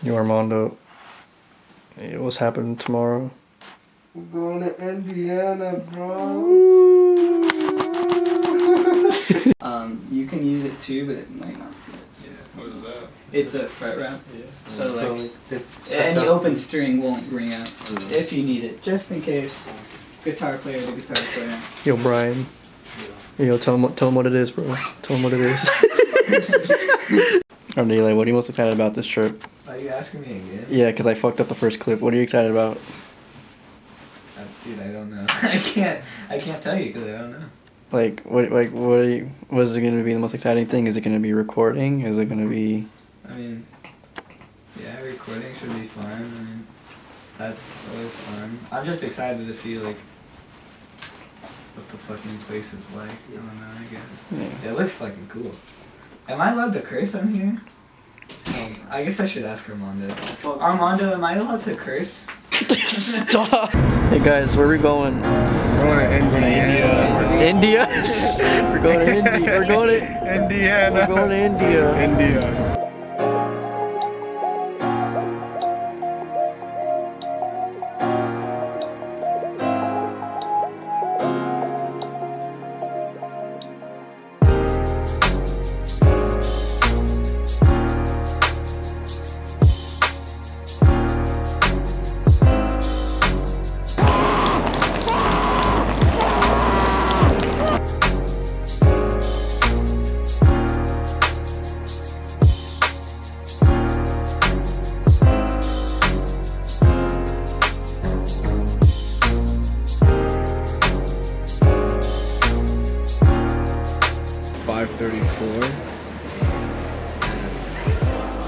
Yo, Armando, hey, what's happening tomorrow? We're going to Indiana, bro. You can use it too, but it might not fit. Yeah. What is that? It's a fret wrap. Yeah. So like, any open string won't ring out if you need it, just in case. Guitar player to guitar player. Yo, Brian. Yo, tell him what it is, bro. Tell him what it is. I'm Neely. What are you most excited about this trip? Are you asking me again? Yeah, because I fucked up the first clip. What are you excited about? Dude, I don't know. I can't tell you because I don't know. What is it gonna be the most exciting thing? Is it gonna be recording? Is it gonna be? I mean, yeah, recording should be fun. I mean, that's always fun. I'm just excited to see like what the fucking place is like. I don't know. I guess Yeah. it looks fucking cool. Am I allowed to curse on here? I guess I should ask Armando. Armando, am I allowed to curse? Stop! Hey guys, where are we going? We're going to India. India? We're going to India. We're going to Indiana. We're going to India. India.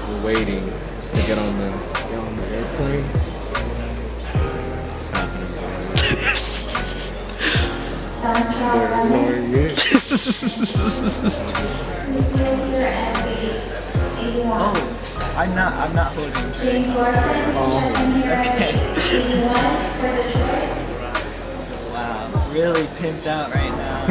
We're waiting to get on the airplane. It's happening. Oh, I'm not holding. Oh, Okay. Wow, really pimped out right now.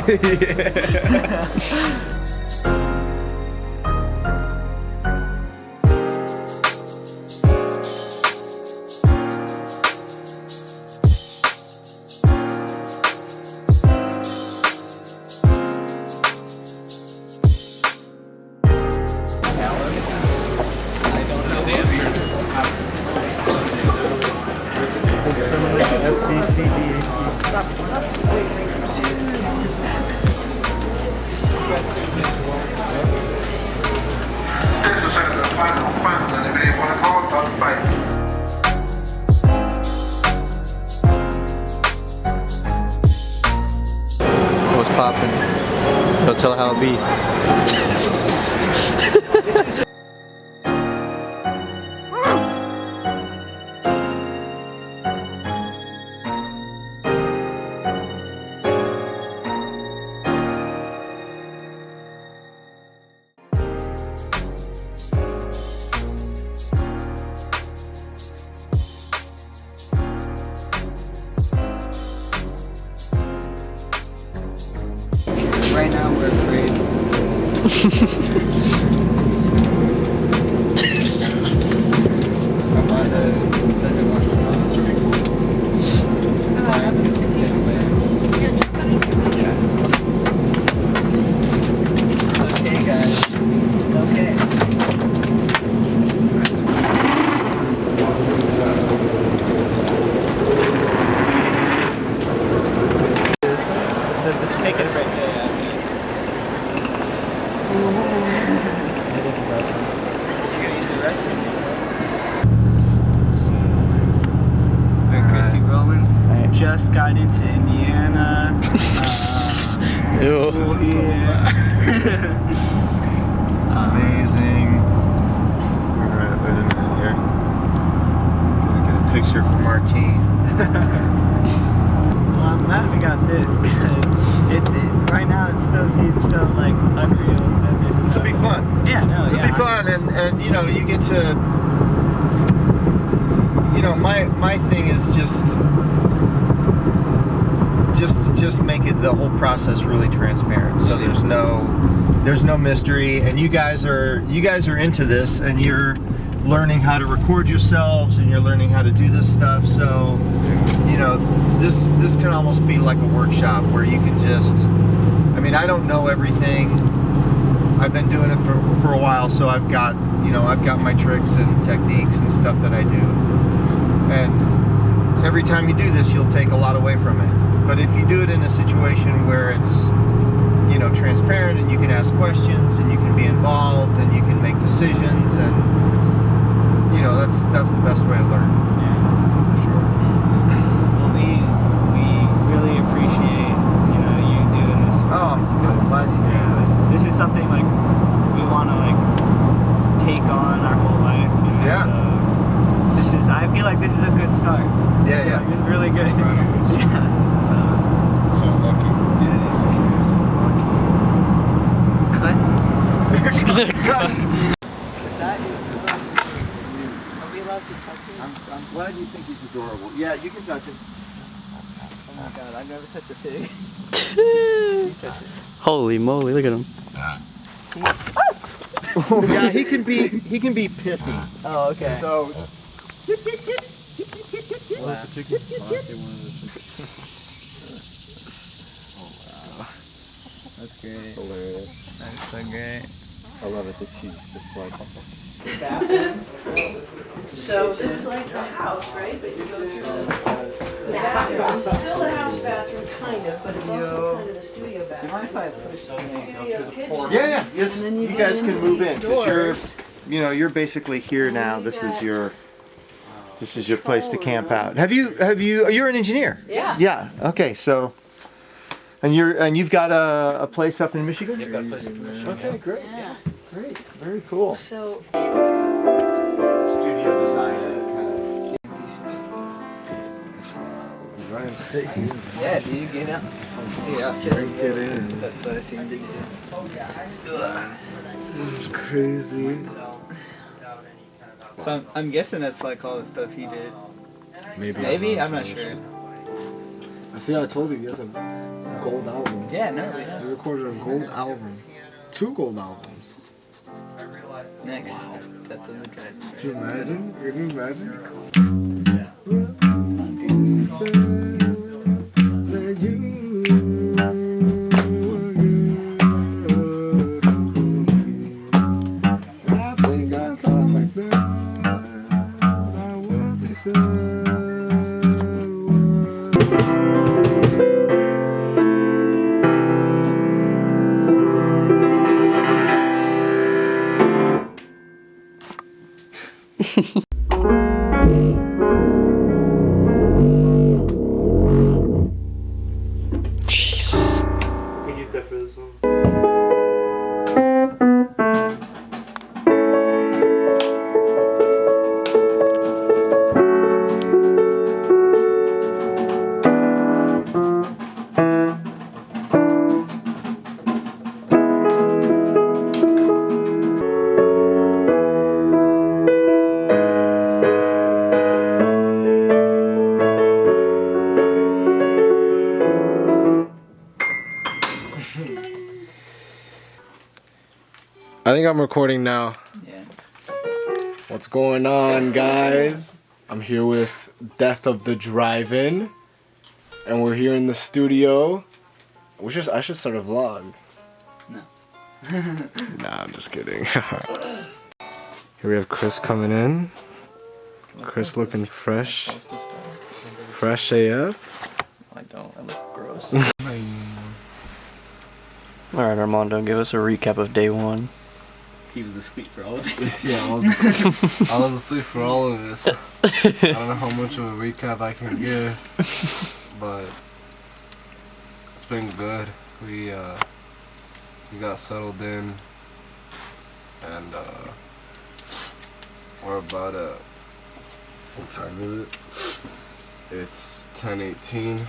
What's poppin'? Don't tell how it be. Right now we're afraid. Armando doesn't want to talk. It's the same way. Yeah. It's okay, guys. It's okay. Take it right there. You're gonna use the restroom. Alright, Chrissy rolling. Just got into Indiana. Ew. Cool here. Amazing. Alright, wait a minute here. Gonna get a picture from Martine. Well, I'm glad we got this because it's right now it still seems so like unreal that this is. This will be fun. Yeah, no, This will yeah. be fun, and you know, you get to, you know, my thing is just make it the whole process really transparent. So there's no mystery, and you guys are into this, and you're learning how to record yourselves and you're learning how to do this stuff. So, you know, this can almost be like a workshop where you can just, I mean, I don't know everything. I've been doing it for a while, so I've got my tricks and techniques and stuff that I do. And every time you do this, you'll take a lot away from it. But if you do it in a situation where it's, you know, transparent and you can ask questions and you can be involved and you can make decisions, and you know, that's the best way to learn. Yeah. For sure. Well, we really appreciate, you know, you doing this for Oh, us, I'm glad you did. yeah, this is something like we want to like take on our whole life. You know? Yeah. So I feel like this is a good start. Yeah, yeah. Like, this is really good. Yeah. So lucky. Yeah, for sure. So lucky. Cut. I'm glad you think he's adorable. Yeah, you can touch him. Oh my god, I've never touched a pig. Holy moly, look at him. Yeah, he can be pissy. Oh, okay. So Wow. That's great. hilarious. That's so great. I love it that she's just like So this is like the house, right? But you go through the bathroom. It's still the house bathroom, kind of, but it's also kind of the studio You bathroom. mind if I push Studio kitchen. yeah. Yes, And then you you guys go can in move these in because doors. you're basically here now. This is your place to camp out. You're an engineer? Yeah. Yeah. Okay. So, and you've got a place up in Michigan? You've got a place in Michigan. Okay, great. Yeah. Great. Very cool. So Studio design Yeah, do you get out? Dude, I'll sit and get in. That's what I seem to do. This is crazy. So I'm guessing that's like all the stuff he did. Maybe I'm not sure. See, I told you he has a gold album. Yeah, no, yeah. He recorded a gold album. 2 gold albums. Next, Death of the Dragon. Can you imagine? Can you imagine? Jesus. I think I'm recording now. Yeah. What's going on, guys? I'm here with Death of the Drive-In, and we're here in the studio. I should start a vlog. No. Nah, I'm just kidding. Here we have Chris coming in. Chris looking fresh. Fresh AF. I don't. I look gross. All right, Armando, give us a recap of day one. He was asleep for all of it. Yeah, I was asleep for all of this. I don't know how much of a recap I can give, but it's been good. We got settled in, and we're about at, what time is it? It's 10:18.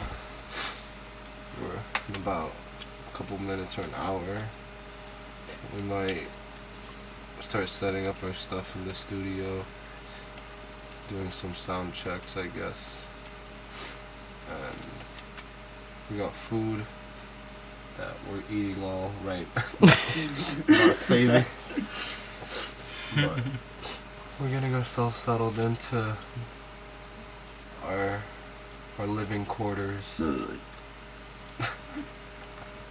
We're in about a couple minutes or an hour. We might start setting up our stuff in the studio, doing some sound checks, I guess. And we got food that we're eating all right. Not saving. But we're getting ourselves settled into our living quarters.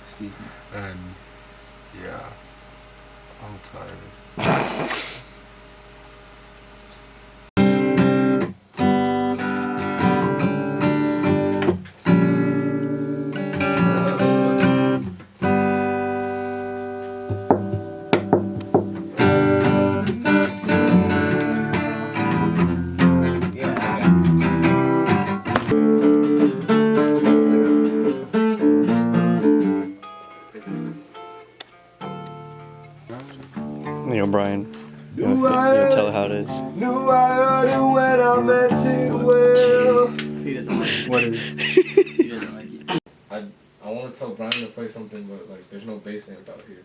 Excuse me. And yeah, I'm tired. Yo, Brian. You tell her how it is. Knew I heard it when I met it well. He doesn't like it. What is? He doesn't like it. I want to tell Brian to play something, but like there's no bass amp out here.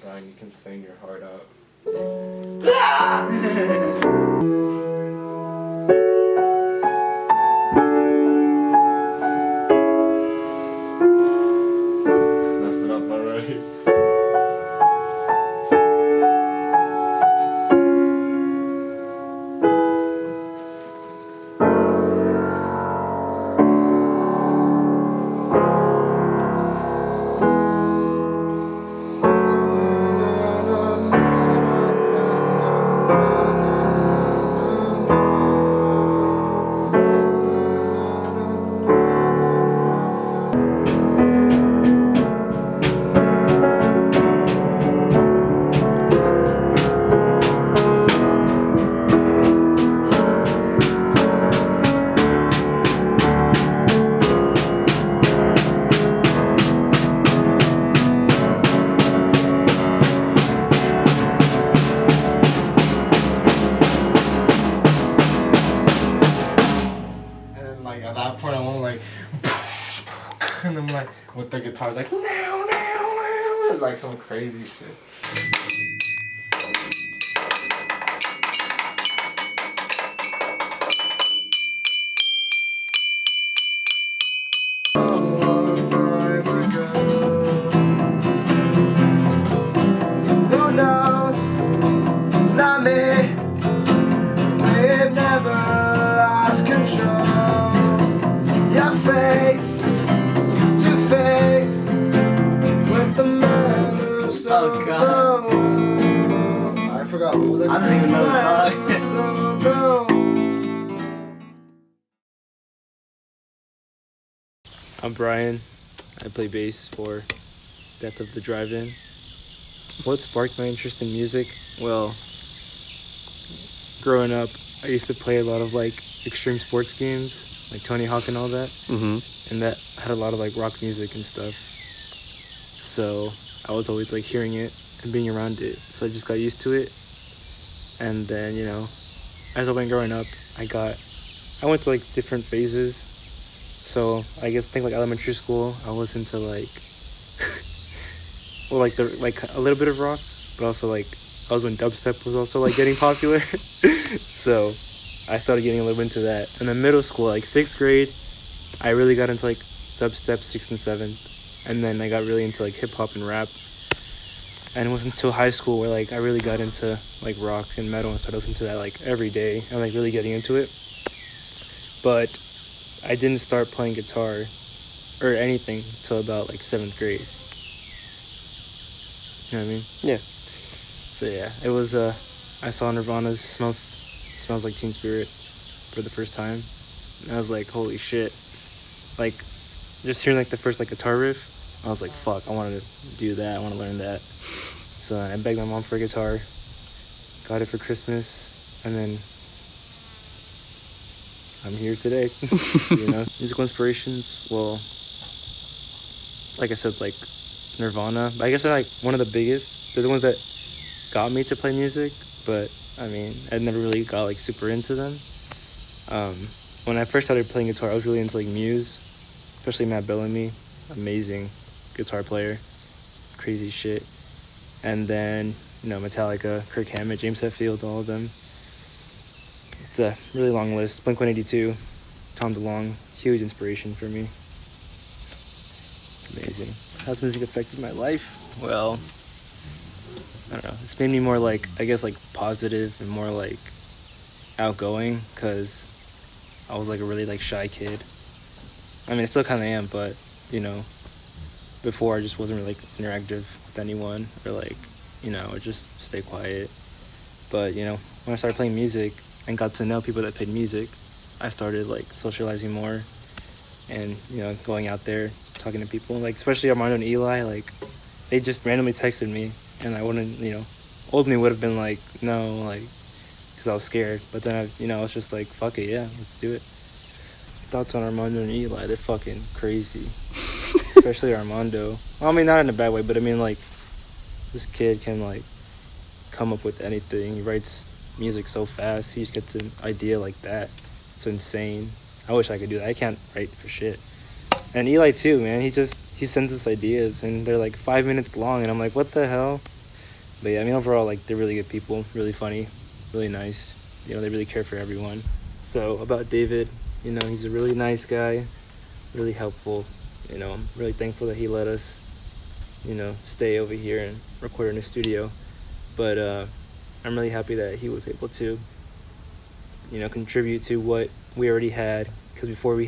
Brian, you can sing your heart out. Messed it up already. At that point, I want to like, and I'm like, with the guitars, like, like some crazy shit. Who knows? Not me. We've never lost control. Your face to face with the man who saw God. the world. I forgot. What was I don't even know the song. I'm Brian. I play bass for Death of the Drive-In. What sparked my interest in music? Well, growing up, I used to play a lot of like extreme sports games, like Tony Hawk and all that. Mm-hmm. And that had a lot of like rock music and stuff. So I was always like hearing it and being around it. So I just got used to it. And then, you know, as I went growing up, I went to like different phases. So I think like elementary school, I was into like, well, like a little bit of rock, but also like I was when dubstep was also like getting popular. So I started getting a little bit into that. And then middle school, like 6th grade, I really got into like dubstep, 6th and 7th. And then I got really into like hip hop and rap. And it wasn't until high school where like I really got into like rock and metal and started listening to that like every day and like really getting into it. But I didn't start playing guitar or anything till about like 7th grade. You know what I mean? Yeah. So yeah, it was I saw Nirvana's Smells Like Teen Spirit for the first time. And I was like, holy shit. Like just hearing like the first like guitar riff, I was like, fuck, I want to do that. I want to learn that. So I begged my mom for a guitar, got it for Christmas, and then I'm here today. You know, musical inspirations. Well, like I said, like Nirvana. I guess they're like one of the biggest. They're the ones that got me to play music. But I mean, I never really got like super into them. When I first started playing guitar, I was really into like Muse, especially Matt Bellamy. Amazing guitar player, crazy shit. And then, you know, Metallica, Kirk Hammett, James Hetfield, all of them. It's a really long list. Blink-182, Tom DeLonge, huge inspiration for me. Amazing. How's music affected my life? Well, I don't know. It's made me more like, I guess, like positive and more like outgoing, because I was like a really like shy kid. I mean, I still kind of am, but you know, before I just wasn't really like interactive with anyone, or like, you know, I just stay quiet. But you know, when I started playing music and got to know people that played music, I started like socializing more, and you know, going out there talking to people, like especially Armando and Eli. Like they just randomly texted me, and I wouldn't, you know, old me would have been like no, like, because I was scared. But then I, you know, I was just like, fuck it, yeah, let's do it. Thoughts on Armando and Eli? They're fucking crazy. Especially Armando. Well, I mean, not in a bad way, but I mean, like, this kid can like come up with anything. He writes music so fast. He just gets an idea like that. It's insane. I wish I could do that. I can't write for shit. And Eli too, man. He sends us ideas, and they're like 5 minutes long, and I'm like, what the hell? But yeah, I mean, overall, like, they're really good people, really funny, really nice. You know, they really care for everyone. So about David, you know, he's a really nice guy, really helpful. You know, I'm really thankful that he let us, you know, stay over here and record in his studio. But I'm really happy that he was able to, you know, contribute to what we already had. Because before we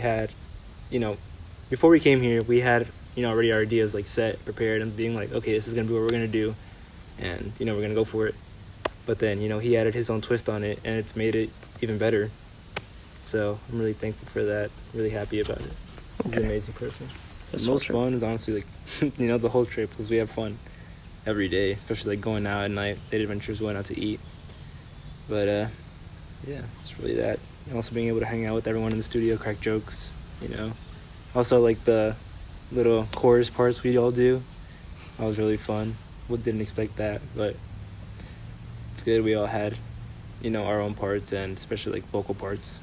came here, we had, you know, already our ideas like set, prepared, and being like, okay, this is gonna be what we're gonna do, and you know, we're gonna go for it. But then, you know, he added his own twist on it, and it's made it even better. So I'm really thankful for that. Really happy about it. He's an amazing person. The most fun is honestly like, you know, the whole trip, because we have fun every day, especially like going out at night, late adventures, going out to eat. But yeah, it's really that. And also being able to hang out with everyone in the studio, crack jokes, you know. Also like the little chorus parts we all do. That was really fun. We didn't expect that, but it's good. We all had, you know, our own parts, and especially like vocal parts.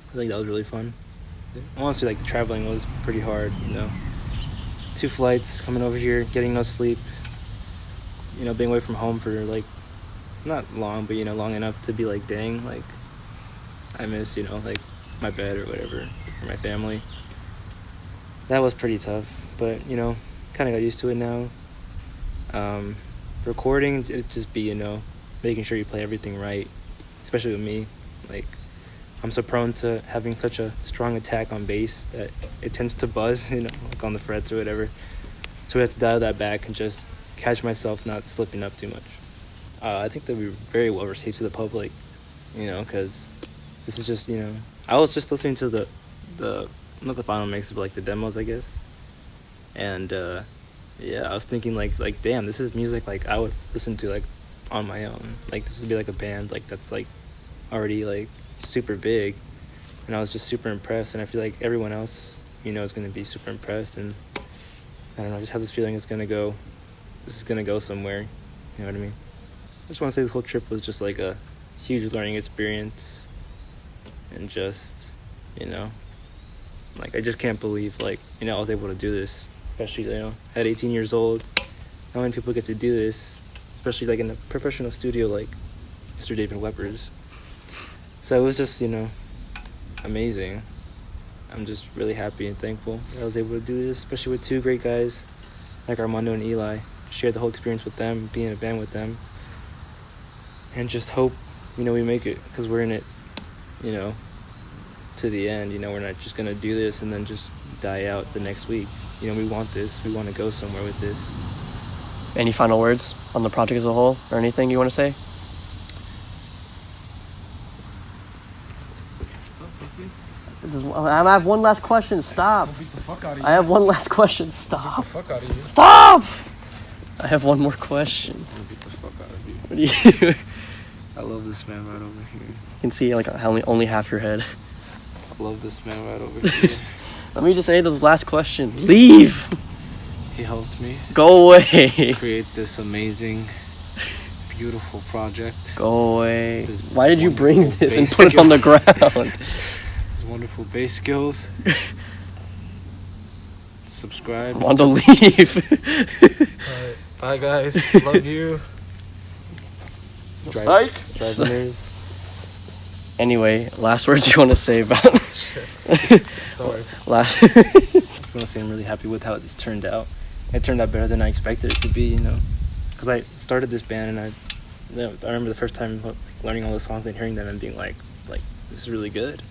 I think that was really fun. Honestly, like, traveling was pretty hard, you know. 2 flights, coming over here, getting no sleep. You know, being away from home for, like, not long, but, you know, long enough to be like, dang, like, I miss, you know, like, my bed or whatever, or my family. That was pretty tough, but, you know, kind of got used to it now. Recording, it'd just be, you know, making sure you play everything right, especially with me. Like, I'm so prone to having such a strong attack on bass that it tends to buzz, you know, like on the frets or whatever. So we have to dial that back and just catch myself not slipping up too much. I think that we were very well received to the public, you know, because this is just, you know, I was just listening to the not the final mix, but like the demos, I guess. And yeah, I was thinking like damn, this is music like I would listen to like on my own. Like this would be like a band like that's like already like super big, and I was just super impressed, and I feel like everyone else, you know, is going to be super impressed. And I don't know, I just have this feeling this is going to go somewhere, you know what I mean? I just want to say this whole trip was just like a huge learning experience, and just, you know, like I just can't believe, like, you know, I was able to do this, especially, you know, at 18 years old. How many people get to do this, especially like in a professional studio like Mr. David Weber's? So it was just, you know, amazing. I'm just really happy and thankful that I was able to do this, especially with 2 great guys like Armando and Eli. Share the whole experience with them, be in a band with them, and just hope, you know, we make it, because we're in it, you know, to the end. You know, we're not just gonna do this and then just die out the next week. You know, we want this. We want to go somewhere with this. Any final words on the project as a whole, or anything you want to say? I have one last question. Stop. Beat the fuck out of you. I have one last question. Stop. Beat the fuck out of you. Stop. I have one more question. Beat the fuck out of you. What do you? I love this man right over here. You can see like only half your head. I love this man right over here. Let me just say the last question. Leave. He helped me Go away. create this amazing, beautiful project. Go away. This Why did you bring wonderful this and bass put it on the skills. ground? His wonderful bass skills. Subscribe. I want to leave. Alright, bye guys. Love you. Psych. Drivers. Anyway, last words you want to say about Sorry. last. I want to say I'm really happy with how this turned out. It turned out better than I expected it to be, you know. because I started this band and I remember the first time like, learning all the songs and hearing them and being like this is really good.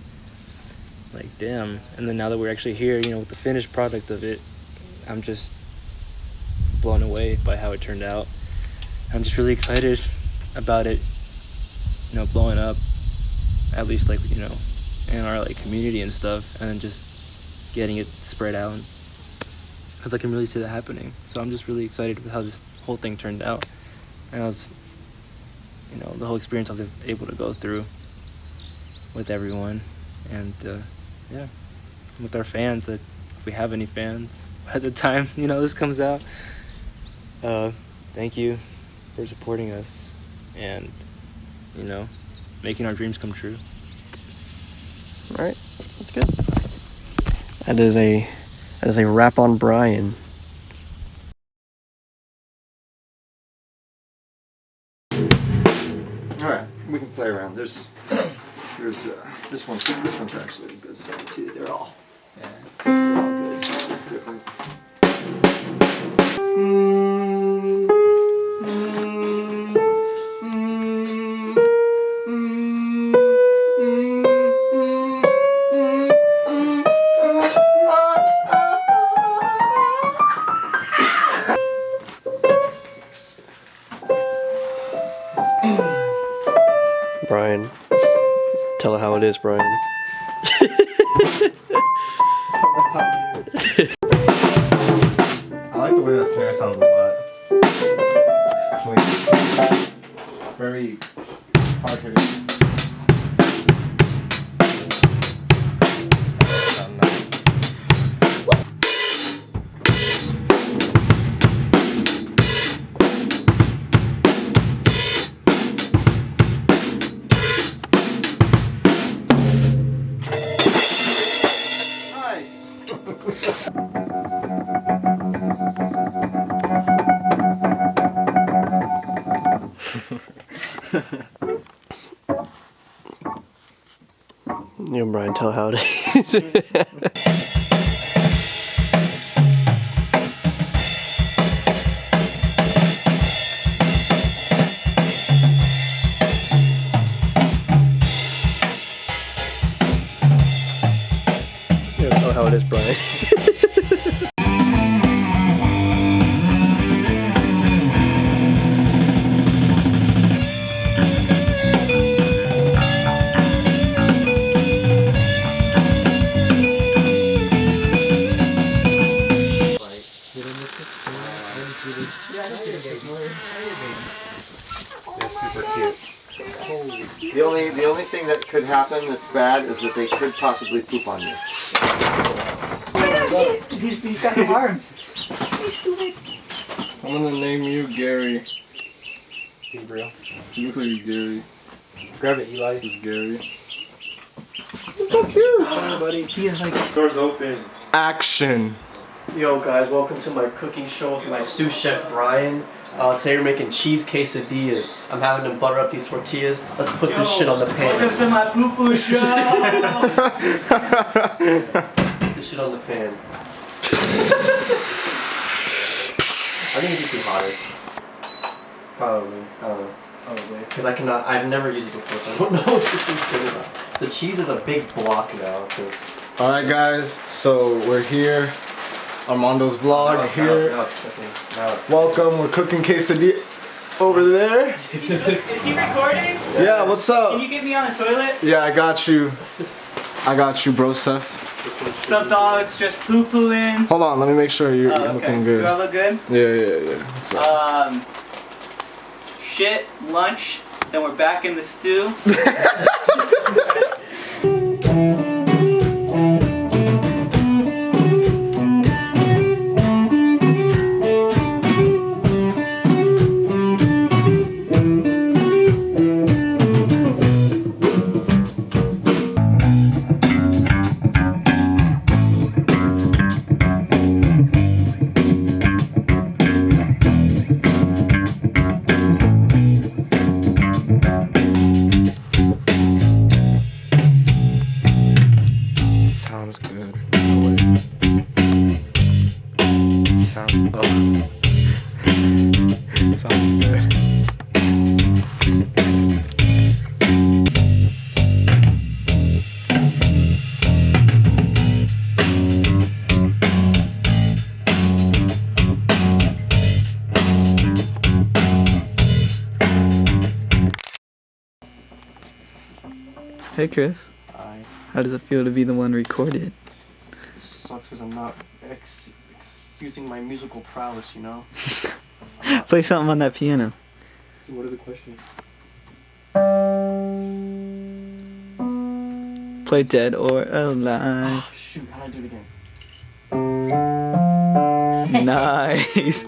Like damn. And then now that we're actually here, you know, with the finished product of it, I'm just blown away by how it turned out. I'm just really excited about it, you know, blowing up, at least like, you know, in our like community and stuff, and then just getting it spread out, because I can really see that happening. So I'm just really excited with how this whole thing turned out, and I was, you know, the whole experience I was able to go through with everyone, and yeah, with our fans, if we have any fans by the time, you know, this comes out. Thank you for supporting us and, you know, making our dreams come true. All right, that's good. That is a wrap on Brian. All right, we can play around. There's this one's actually a good song too. They're all good, just different. Brian, tell her how it is, Brian. I like the way that snare sounds a lot. It's clean. Very hard hitting. You and Brian, tell how it is. You tell how it is, Brian. The only thing that could happen that's bad is that they could possibly poop on you. He's got no arms. I'm gonna name you Gary. Gabriel. He looks like a Gary. Grab it, Eli. This is Gary. Sorry, buddy. He is like. Doors open. Action. Yo guys, welcome to my cooking show with my sous chef Brian. Today we're making cheese quesadillas. I'm having to butter up these tortillas. Let's put this shit on the pan. Welcome to my poo-poo show. Put this shit on the pan. I think it'd be too hotter. Probably. I don't know. Probably. Because I've never used it before, so I don't know what this thing's good about. The cheese is a big block now, because... Alright guys, so we're here. Armando's vlog here. Now it's Welcome, we're cooking quesadilla over there. Is he recording? Yeah, what's Can up? you get me on the toilet? Yeah, I got you. bro, Seth. Some dogs just poo-pooing. Hold on, let me make sure you're looking good. Do I look good? Yeah. What's up? Shit, lunch, then we're back in the stew. Hey Chris, how does it feel to be the one recorded? Sucks because I'm not excusing my musical prowess, you know? Play something on that piano. What are the questions? Play Dead or Alive. Oh, shoot, how do I do it again? Nice.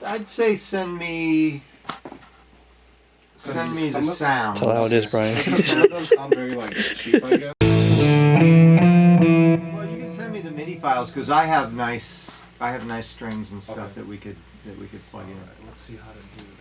I'd say send me the sound. Tell how it is, Brian. Some of them sound very like cheap, I guess. Well, you can send me the MIDI files because I have nice strings and stuff that we could plug in. Alright, let's see how to do this.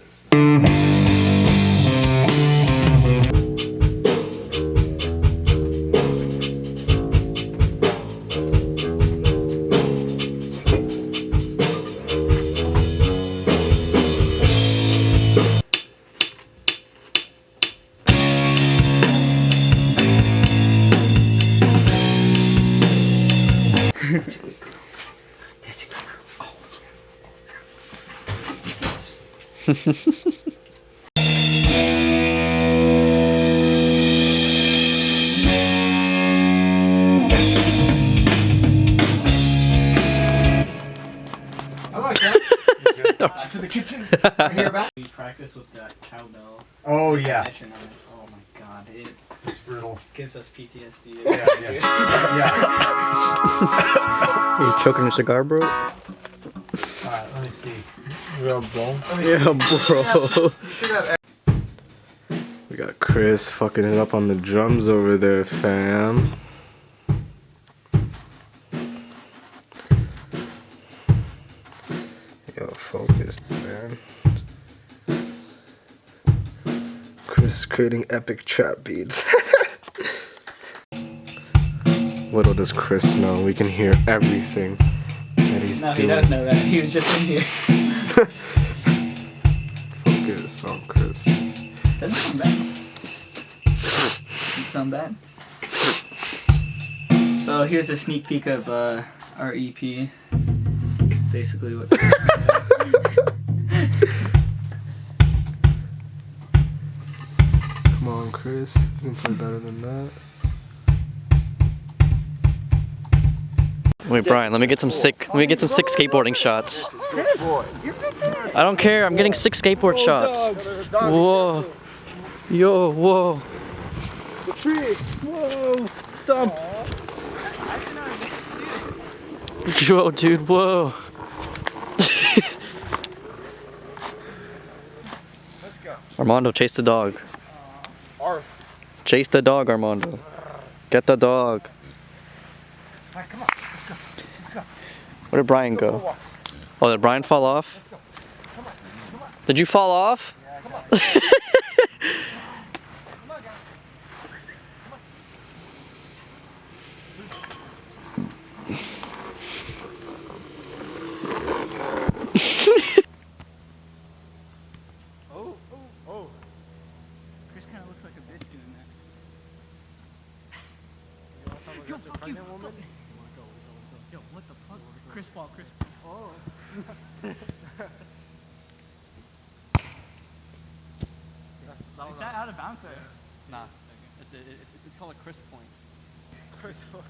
I like that. To the kitchen. I hear about. We practice with that cowbell. Oh yeah. Metronome. Oh my god, it It's brutal. gives us PTSD. Yeah. You choking your cigar, bro? Alright, let me see. Yeah, bro. You should have. We got Chris fucking it up on the drums over there, fam. Yo, focused, man. Chris creating epic trap beats. Little does Chris know, we can hear everything that he's No, he doing. does know that. He was just in here. Focus on Chris. Doesn't sound bad. Doesn't sound bad. So here's a sneak peek of our EP. Basically what. Come on, Chris. You can play better than that. Wait, Brian, let me get some sick skateboarding shots. I don't care, I'm getting sick skateboard shots. Whoa. Yo, whoa. The tree! Whoa! Stop! Yo, dude, whoa. Armando, chase the dog. Chase the dog, Armando. Get the dog. Where did Brian go? Oh, did Brian fall off? Did you fall off? Chris kind of looks like a bitch doing that. Yo, pregnant woman? Yo, what the fuck? Chris ball. Oh. Is that out of bounds there? Nah, it's called a Chris point. Chris point.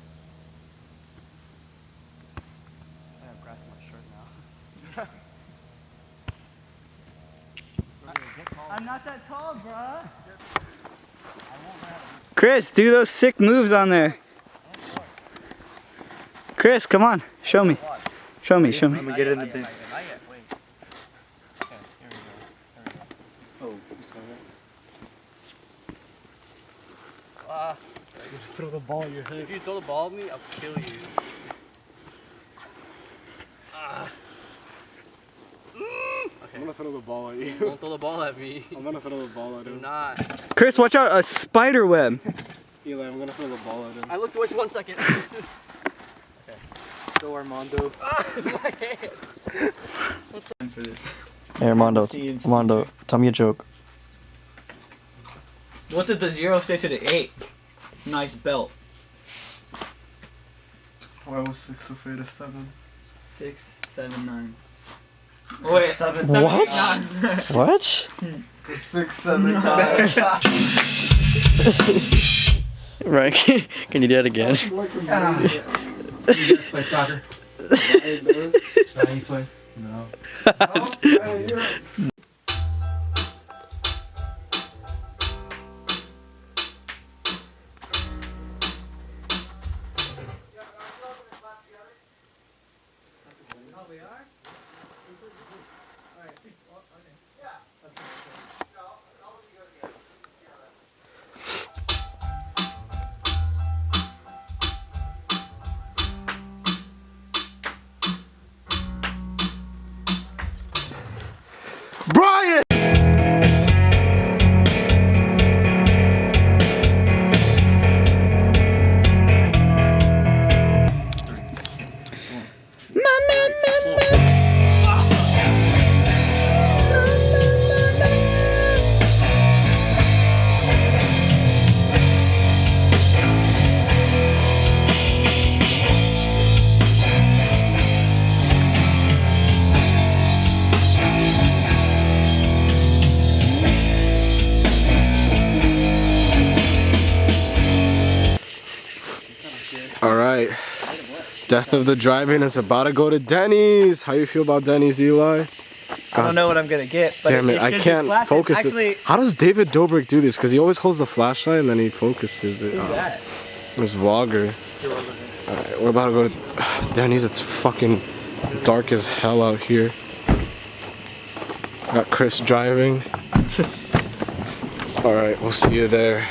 I have grass in my shirt now. I'm not that tall, bruh. Chris, do those sick moves on there. Chris, come on. Show me. Show me. I'm gonna get it in the bin. Not yet, wait. Okay, here we go. Oh, Throw the ball at your head. If you throw the ball at me, I'll kill you. I'm gonna throw the ball at you. Don't throw the ball at me. I'm gonna throw the ball at Do him. not. Chris, watch out. A spider web. Eli, I'm gonna throw the ball at him. I looked away for 1 second. Okay. Go, Armando. My hand. For this. Hey, Armando, tell me a joke. What did the 0 say to the 8? Nice belt. Why was 6 afraid of 7? 6, 7, 9. Wait, 7. What? 9. What? 6, 7, 9. Right? Can you do that again? You guys play soccer? You play? No. Brian! Alright. Death of the drive-in is about to go to Denny's. How you feel about Denny's, Eli? I don't know what I'm gonna get. But Damn it, I can't focus Actually, How does David Dobrik do this? Because he always holds the flashlight and then he focuses it. who's that? This vlogger. Alright, we're about to go to Denny's. It's fucking dark as hell out here. Got Chris driving. Alright, we'll see you there.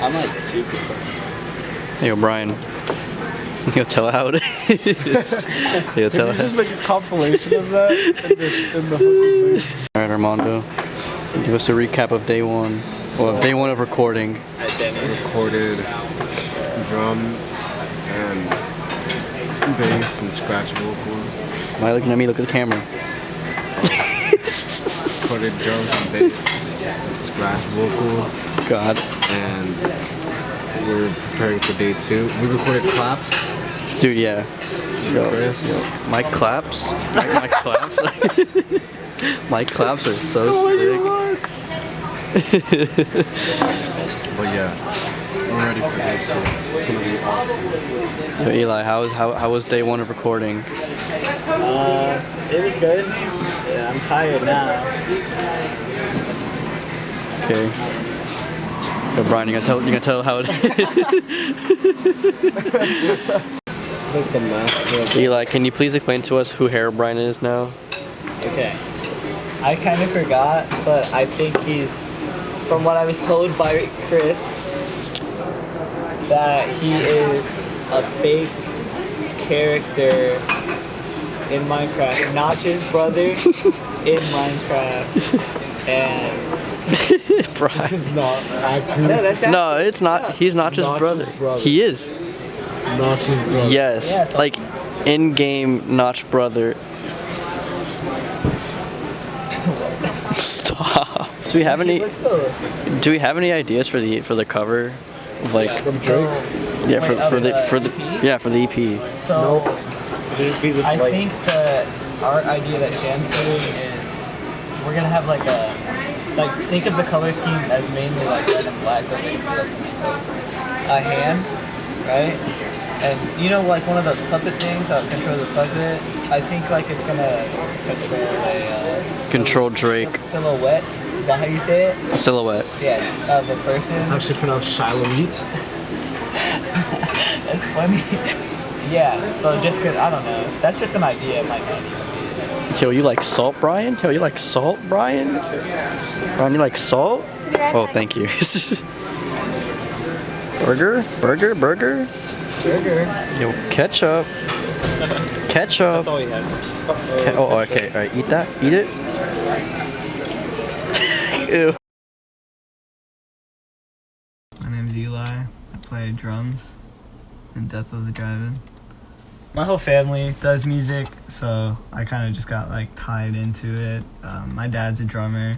I'm like super. Yo, Brian. You'll tell how it is. You'll tell how. Just make a compilation of that in the hook. Alright, Armando. Give us a recap of day one. Well, day one of recording. Recorded drums and bass and scratch vocals. Why are you looking at me? Look at the camera. Recorded drums and bass and scratch vocals. God. And we're preparing for day 2. We recorded claps. Dude, yeah. Yo, Chris. my claps. My claps. My claps are so sick. But yeah, we're ready for day 2. It's gonna be awesome. Yo, Eli, how was day one of recording? It was good. Yeah, I'm tired now. Okay. Yo, Brian, you gonna tell how it is? Eli, can you please explain to us who Herobrine is now? Okay. I kind of forgot, but I think he's, from what I was told by Chris, that he is a fake character in Minecraft, Notch's brother in Minecraft, and Brian. It's not accurate. no, that's No, it's not. He's Notch's brother. He is. Not his brother. Yes. Yeah, so- Like in-game Notch brother. Stop. Do we have any? Do we have any ideas for the cover? Of like, From Drake? yeah, for the EP. So I think that our idea that Jen's doing is we're gonna have like think of the color scheme as mainly like red and black, but maybe like a hand, right? And you know, like one of those puppet things that control the puppet. I think like it's gonna Control Drake. Silhouette. Is that how you say it? A silhouette. Yes, of a person. It's actually pronounced Shiloh. That's funny. Yeah. So just cause I don't know. That's just an idea. It might not even be. Yo, you like salt, Brian? Yo, you like salt, Brian? Brian, you like salt? Oh, thank you. Burger? Yo, ketchup. Ketchup. That's all he has. Oh, okay. All right, eat that. Eat it. Ew. My name's Eli. I play drums in Death of the Drive-In. My whole family does music, so I kind of just got like tied into it. My dad's a drummer,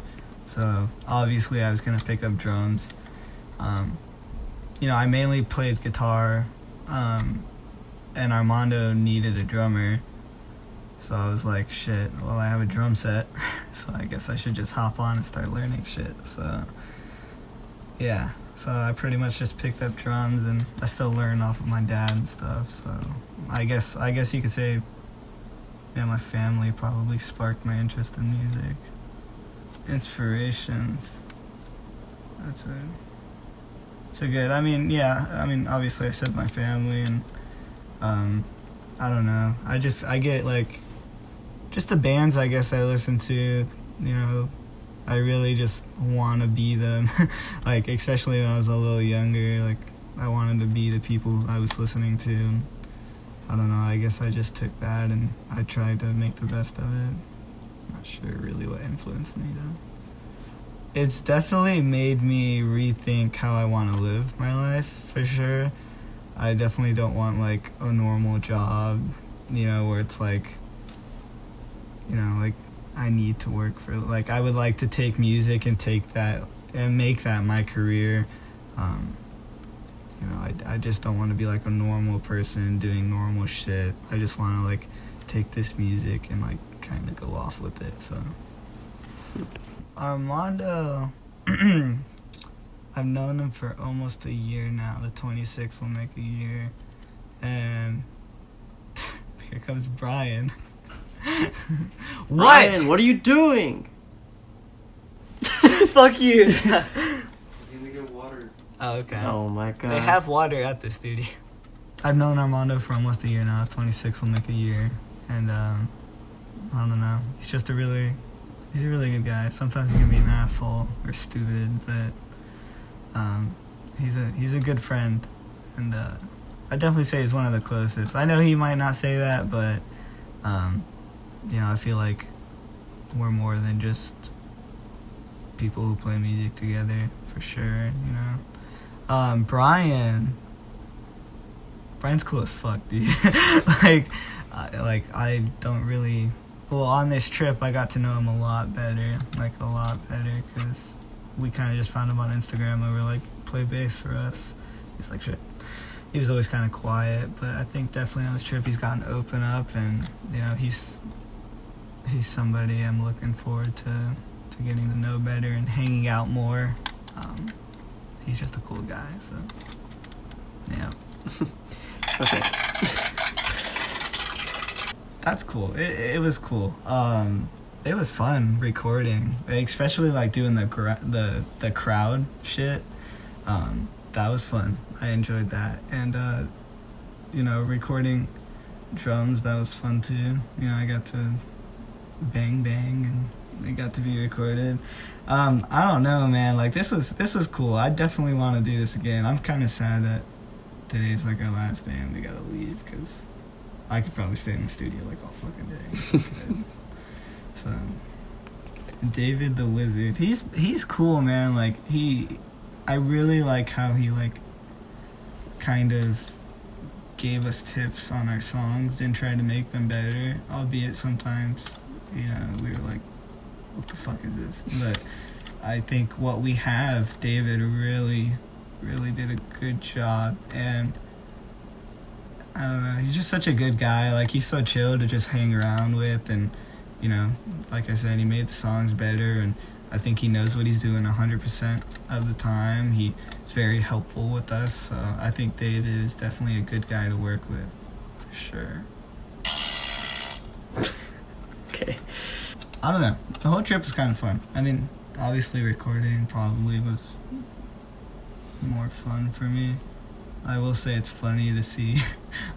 So obviously I was gonna pick up drums. You know, I mainly played guitar, and Armando needed a drummer. So I was like, shit, well, I have a drum set, so I guess I should just hop on and start learning shit. So, yeah. So I pretty much just picked up drums, and I still learn off of my dad and stuff. So I guess you could say, yeah, my family probably sparked my interest in music. Inspirations. It's a good. I mean, yeah. I mean, obviously, I said my family, and I don't know. I get like, just the bands I guess I listen to. You know, I really just want to be them. Like, especially when I was a little younger, like I wanted to be the people I was listening to. I don't know. I guess I just took that and I tried to make the best of it. Not sure really what influenced me though. It's definitely made me rethink how I want to live my life, for sure. I definitely don't want like a normal job, you know, where it's like, you know, like I need to work for, like I would like to take music and take that and make that my career. You know, I just don't want to be like a normal person doing normal shit. I just want to like take this music and like kind of go off with it. So Armando, I've known him for almost a year now. The 26th will make a year. And here comes Brian. Brian, what are you doing? Fuck you. You need to get water. Oh, okay. Oh my god. They have water at the studio. I've known Armando for almost a year now. 26 will make a year. And I don't know. He's a really good guy. Sometimes he can be an asshole or stupid, but he's a good friend. And I definitely say he's one of the closest. I know he might not say that, but you know, I feel like we're more than just people who play music together, for sure, you know. Brian's cool as fuck, dude. like I don't really, well, on this trip I got to know him a lot better, because we kind of just found him on Instagram and we were like, play bass for us. He's like, shit. He was always kind of quiet, but I think definitely on this trip he's gotten to open up, and you know, he's somebody I'm looking forward to getting to know better and hanging out more. He's just a cool guy, so yeah. Okay. That's cool. It was cool. It was fun recording, especially like doing the crowd shit. That was fun. I enjoyed that, and you know, recording drums, that was fun too. You know, I got to bang and it got to be recorded. I don't know, man. Like this was cool. I definitely want to do this again. I'm kind of sad that today's like our last day and we gotta leave, because I could probably stay in the studio like all fucking day. So David the Wizard, he's cool, man. Like I really like how he like kind of gave us tips on our songs and tried to make them better, albeit sometimes, you know, we were like, what the fuck is this? But I think what we have, David really did a good job, and I don't know, he's just such a good guy. Like, he's so chill to just hang around with, and you know, like I said, he made the songs better, and I think he knows what he's doing 100% of the time. He's very helpful with us, so I think David is definitely a good guy to work with, for sure. Okay. I don't know. The whole trip was kind of fun. I mean, obviously recording probably was more fun for me. I will say it's funny to see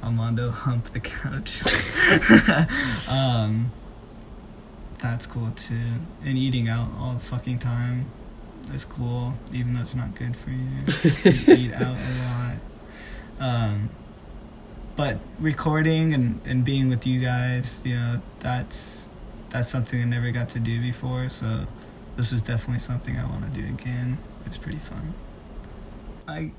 Armando hump the couch. That's cool too. And eating out all the fucking time is cool, even though it's not good for you. You eat out a lot. But recording and being with you guys, you know, that's something I never got to do before, so this is definitely something I want to do again. It was pretty fun. I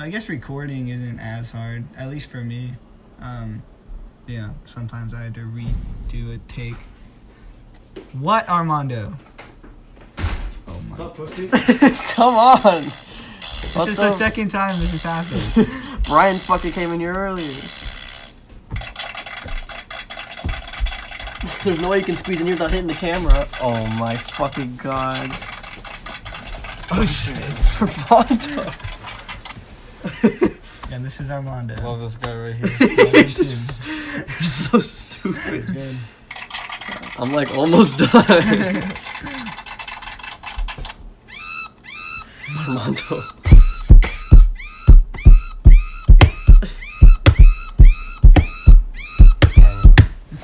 guess recording isn't as hard, at least for me. You know, sometimes I had to redo a take. What, Armando? What's up, pussy? Come on. This is the second time this has happened. Brian fucking came in here earlier. There's no way you can squeeze in here without hitting the camera. Oh my fucking god. Oh shit. Armando. And this is Armando. Love this guy right here. You're so stupid. I'm like almost done. Armando.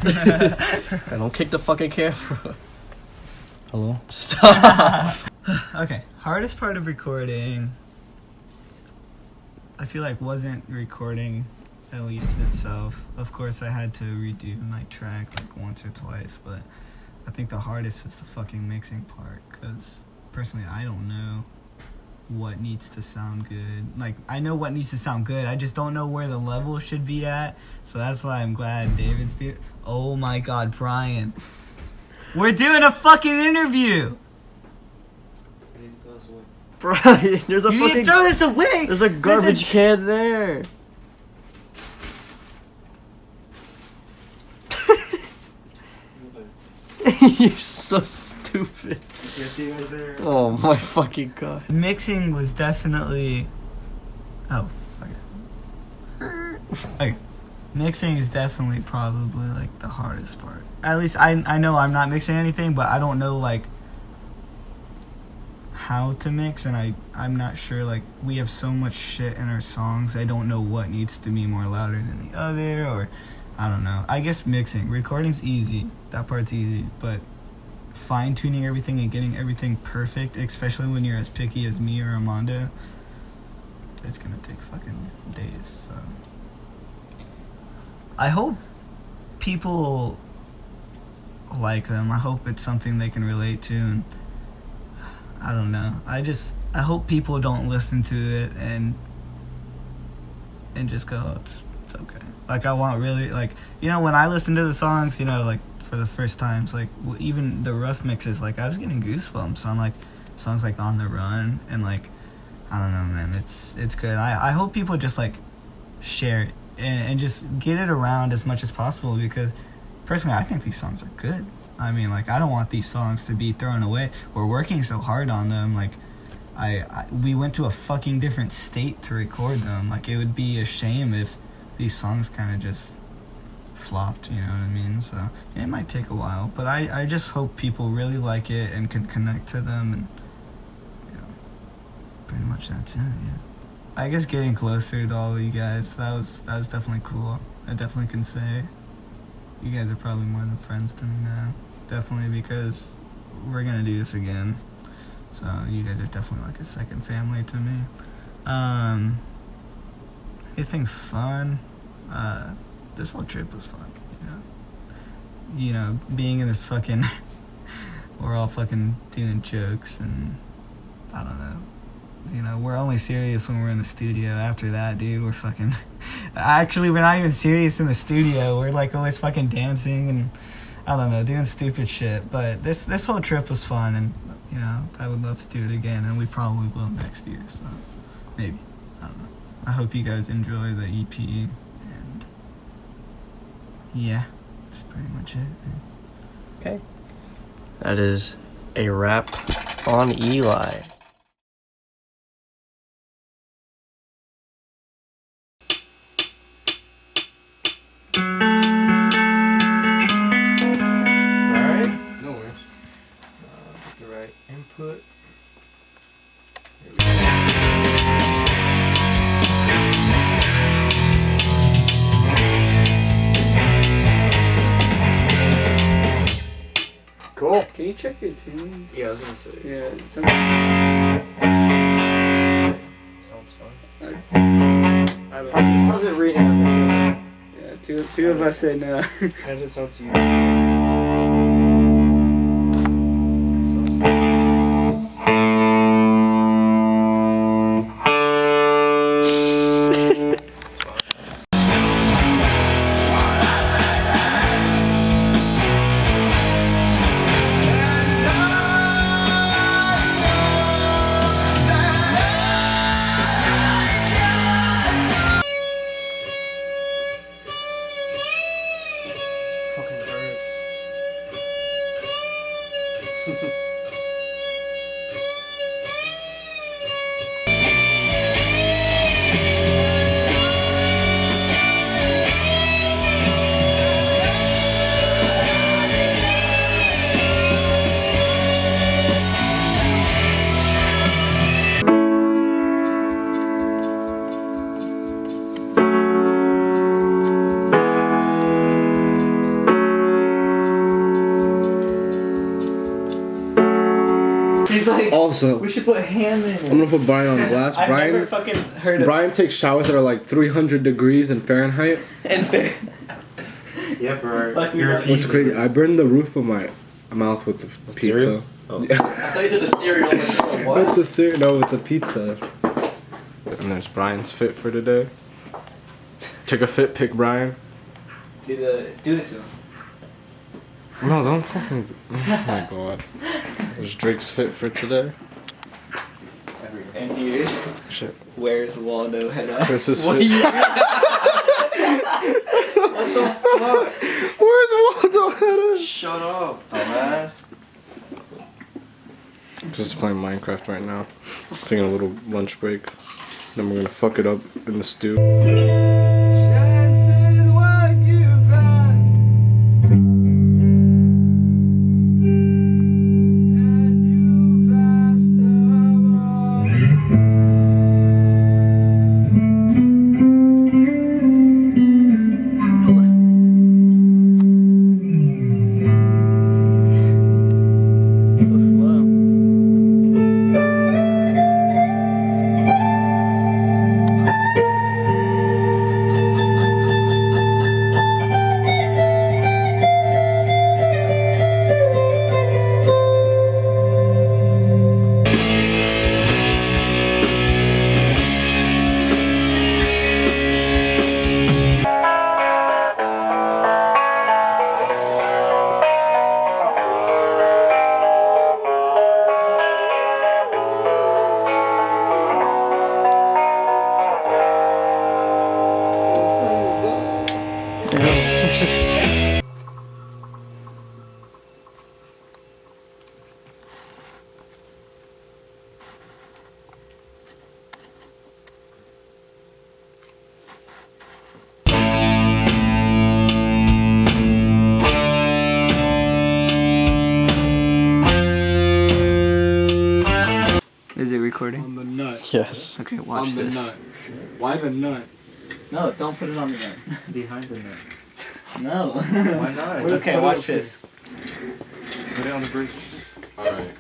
I don't kick the fucking camera. Hello? Stop. Okay, hardest part of recording, I feel like wasn't recording at least itself. Of course I had to redo my track like once or twice, but I think the hardest is the fucking mixing part, because personally I don't know what needs to sound good. Like, I know what needs to sound good, I just don't know where the level should be at, so that's why I'm glad David's doing. Oh my god, Brian. We're doing a fucking interview! Brian, there's a You fucking... need to throw this away! There's a garbage can there. You're so stupid. Oh my fucking god. Mixing was definitely... Oh, okay. Okay. Mixing is definitely probably like the hardest part. At least I know I'm not mixing anything, but I don't know like how to mix, and I'm not sure. Like, we have so much shit in our songs, I don't know what needs to be more louder than the other, or I don't know. I guess mixing, recording's easy, that part's easy, but fine-tuning everything and getting everything perfect, especially when you're as picky as me or Armando, it's gonna take fucking days. So I hope people like them. I hope it's something they can relate to, and I don't know. I hope people don't listen to it and just go, oh, it's okay. Like, I want really, like, you know, when I listen to the songs, you know, like, for the first times, like, even the rough mixes, like, I was getting goosebumps on, like, songs like On the Run, and, like, I don't know, man, it's good. I hope people just, like, share it and just get it around as much as possible, because personally I think these songs are good. I mean, like, I don't want these songs to be thrown away. We're working so hard on them. Like, we went to a fucking different state to record them. Like, it would be a shame if these songs kind of just flopped, you know what I mean? So it might take a while, but I just hope people really like it and can connect to them, and, you know, pretty much that's it. Yeah, I guess getting closer to all of you guys, that was definitely cool. I definitely can say you guys are probably more than friends to me now. Definitely, because we're gonna do this again, so you guys are definitely like a second family to me. Anything fun? This whole trip was fun, you know, being in this fucking we're all fucking doing jokes, and I don't know, you know, we're only serious when we're in the studio. After that, dude, we're fucking actually, we're not even serious in the studio. We're like always fucking dancing and, I don't know, doing stupid shit. But this whole trip was fun, and, you know, I would love to do it again, and we probably will next year, so maybe, I don't know. I hope you guys enjoy the EP, and yeah, that's pretty much it, man. Okay. That is a wrap on Eli. No worries. The right input. Cool. Can you check your tuning? Yeah, I was gonna say. Yeah, Sounds fun. How's it reading on the tuner? yeah, two of us said no. How does it sound to you? He's like, Also, we should put ham in it. I'm gonna put Brian on blast. I've never Brian, fucking heard of Brian takes showers that are like 300 degrees in Fahrenheit. and fair. Yeah, for our Like we European. It's crazy. I burned the roof of my mouth with the pizza. cereal? Oh. Yeah. I thought you said the cereal. Like, what? With the cereal, no, with the pizza. And there's Brian's fit for today. Take a fit pic, Brian. Do it to him. No, don't fucking. Oh my god. There's Drake's fit for today. And here's Shit. where's Waldo head at? Chris's What fit. are you? What the fuck? Where's Waldo headed? Shut up, dumbass. Just playing Minecraft right now. Taking a little lunch break. Then we're gonna fuck it up in the stew. So slow. Is it recording? On the nut. Yes. Okay, watch On the this. nut. Why the nut? No, don't put it on the nut. Behind the net. No. Why not? Okay, watch this. Put it on the bridge. Alright,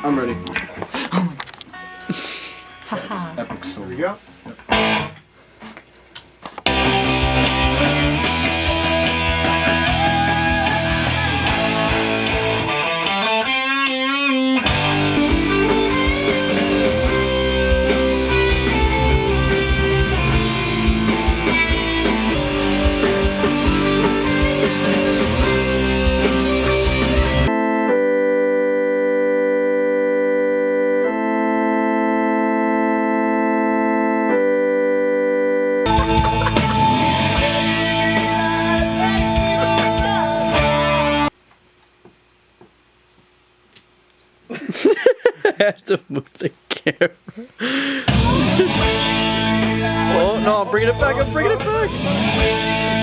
I'm ready. Epic solo. Here we go. I have to move the camera. Oh no, I'm bringing it back, I'm bringing it back.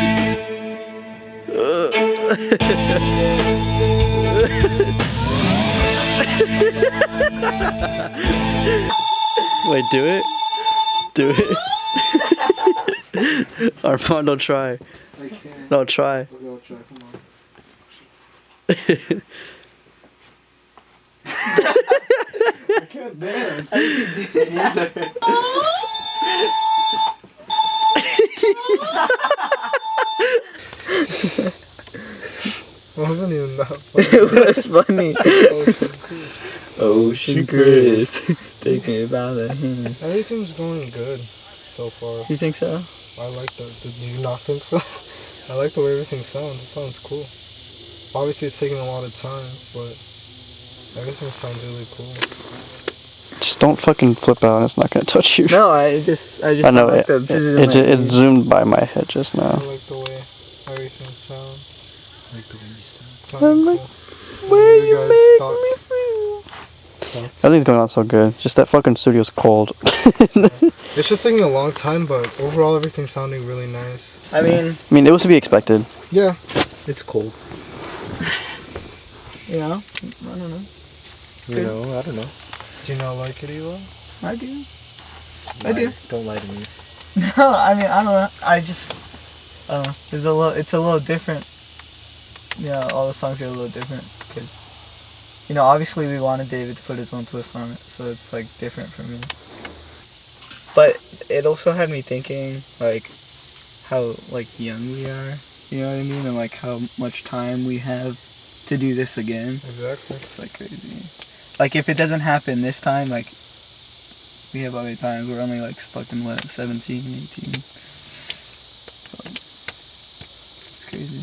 Wait, do it? Do it? Armando, try. I can't. No, try. Okay, I'll try, come on. I can't dance. Wasn't even that funny. It was funny. Ocean Chris. Thinking about it. Everything's going good so far. You think so? I like that. Did you not think so? I like the way everything sounds. It sounds cool. Obviously, it's taking a lot of time, but everything sounds really cool. Just don't fucking flip out, it's not gonna touch you. No, I just I know, don't like it, it zoomed by my head just I now. like the way everything sounds. I like the way you sound. Sounding like cool. What are you guys' thoughts? Everything's going on so good. Just that fucking studio's cold. It's just taking a long time, but overall everything's sounding really nice. I mean, it was to be expected. Yeah, it's cold. you know, I don't know. You know, I don't know. Do you not like it, Ela? I do. I do. Don't lie to me. No, I mean, I don't know. I just, it's a little different. all the songs are a little different because, obviously we wanted David to put his own twist on it, so it's like different for me. But it also had me thinking like how like young we are, you know what I mean, and like how much time we have to do this again. Exactly. It's like crazy. Like if it doesn't happen this time, like we have other times. We're only like fucking what, 17, 18. So, it's crazy.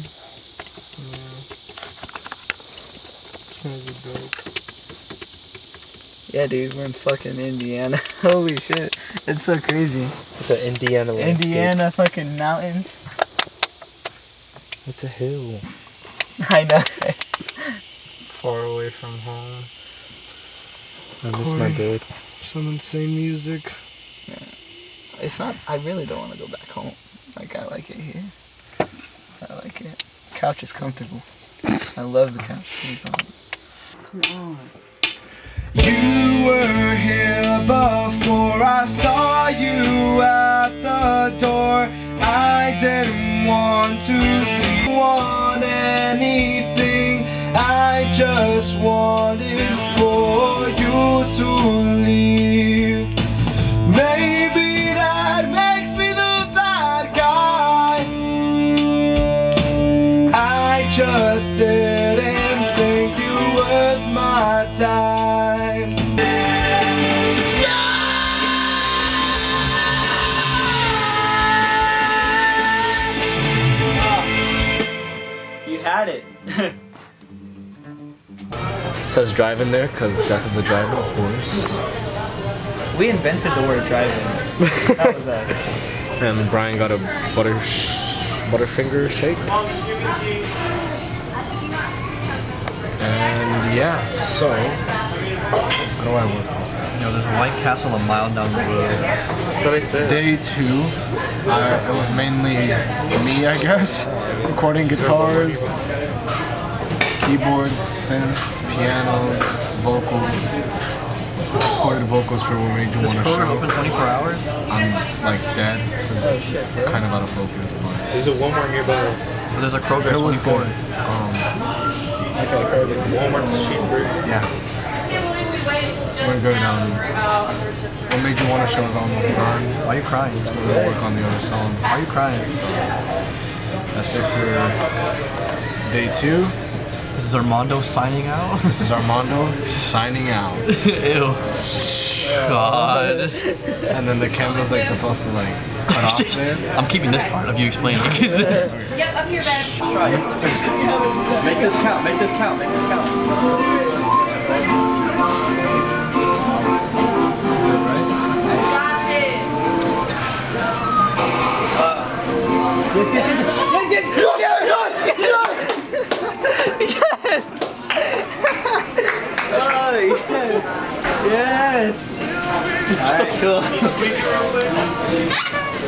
Yeah, dude, we're in fucking Indiana. Holy shit. It's so crazy. The Indiana landscape. Indiana fucking mountains. It's a hill. I know. Far away from home. I miss my dad. Some insane music. Yeah. It's not, I really don't want to go back home. Like, I like it here. I like it. Couch is comfortable. I love the couch. Come on. You were here before I saw you at the door. I didn't want to want anything. I just wanted for you to leave. Maybe that makes me the bad guy. I just didn't think you worth my time. You had it. Says driving there because death of the driver, of course. We invented the word driving. That was us. And Brian got a Butterfinger shake. And yeah, so how do I work this out? There's a White Castle a mile down the road. So they said. Day 2, it was mainly me, I guess, recording guitars, keyboards, synths, pianos, vocals. Recorded vocals for what made you This want to Kroger show. open 24 hours? I'm like dead. This is kind of out of focus, but There's a Walmart nearby. But there's a Kroger it was 24. good. Like a Walmart cheaper. Yeah. We're good. What made you want to show is almost done. Why are you crying? Still gonna work on the other song. Why are you crying? That's it for day 2. This is Armando signing out. This is Armando signing out. Ew. God. And then the camera's like supposed to like cut off there. I'm keeping this part of you explaining. Is this? Yep, up here, babe. Make this count. Make this count. Make this count. Got it. Oh, yes. Yes. Alright, cool.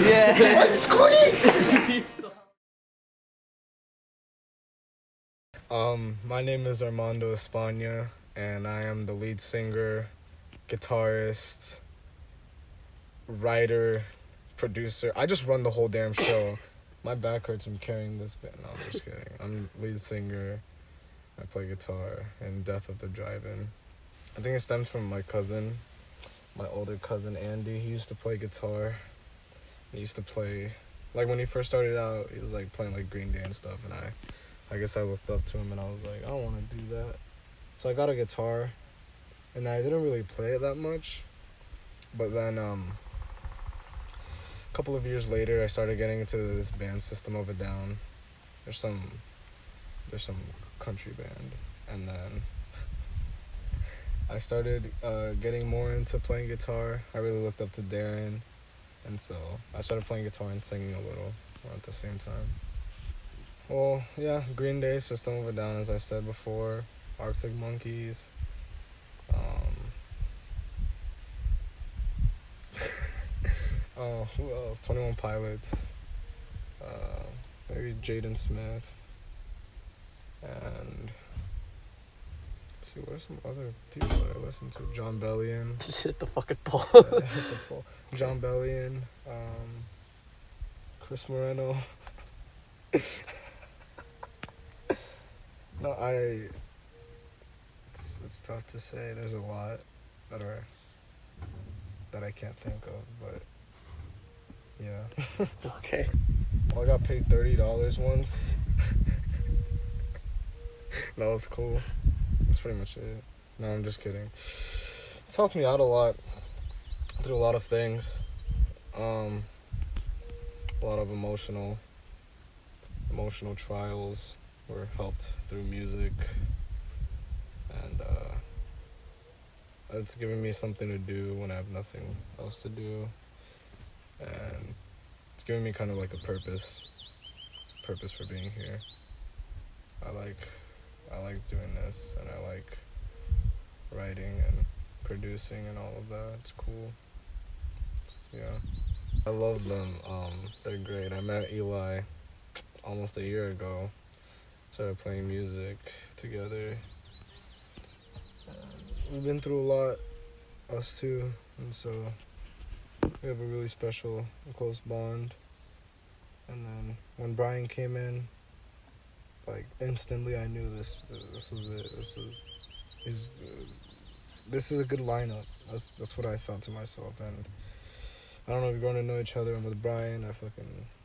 Yeah. My name is Armando Espana, and I am the lead singer, guitarist, writer, producer. I just run the whole damn show. My back hurts from carrying this bit. No, I'm just kidding. I'm lead singer. I play guitar in Death of the Drive-In. I think it stems from my cousin, my older cousin Andy. He used to play guitar. He used to play, like when he first started out, he was like playing like Green Day and stuff, and I guess I looked up to him and I was like, I don't want to do that. So I got a guitar, and I didn't really play it that much. But then a couple of years later, I started getting into this band, System of a Down. There's some country band, and then I started getting more into playing guitar. I really looked up to Darren, and so I started playing guitar and singing a little at the same time. Well, yeah, Green Day, System of a Down, as I said before, Arctic Monkeys. Oh, who else? 21 Pilots. Maybe Jaden Smith. And let's see, what are some other people that I listen to? John Bellion. Just hit the fucking ball. Hit the ball. John Bellion. Chris Moreno. No, it's tough to say. There's a lot that I can't think of, but yeah. Okay. Well, I got paid $30 once. That was cool. That's pretty much it. No, I'm just kidding. It's helped me out a lot through a lot of things. A lot of emotional trials were helped through music, and it's given me something to do when I have nothing else to do, and it's giving me kind of like a purpose for being here. I like doing this, and I like writing and producing and all of that. It's cool. Yeah, I love them. They're great. I met Eli almost a year ago. Started playing music together. We've been through a lot, us two, and so we have a really special and close bond. And then when Brian came in, like instantly I knew this was it. This is a good lineup. That's what I thought to myself. And I don't know if you're going to know each other. I'm with Brian.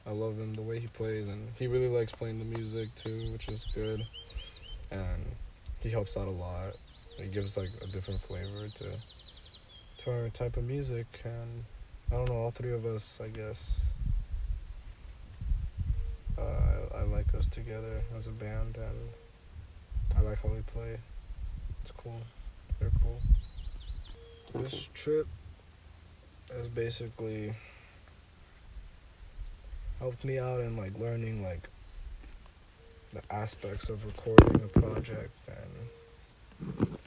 I love him, the way he plays, and he really likes playing the music too, which is good. And he helps out a lot. He gives like a different flavor to our type of music. And I don't know, all three of us, I guess, I like us together as a band, and I like how we play. It's cool. They're cool. This trip has basically helped me out in like learning like the aspects of recording a project, and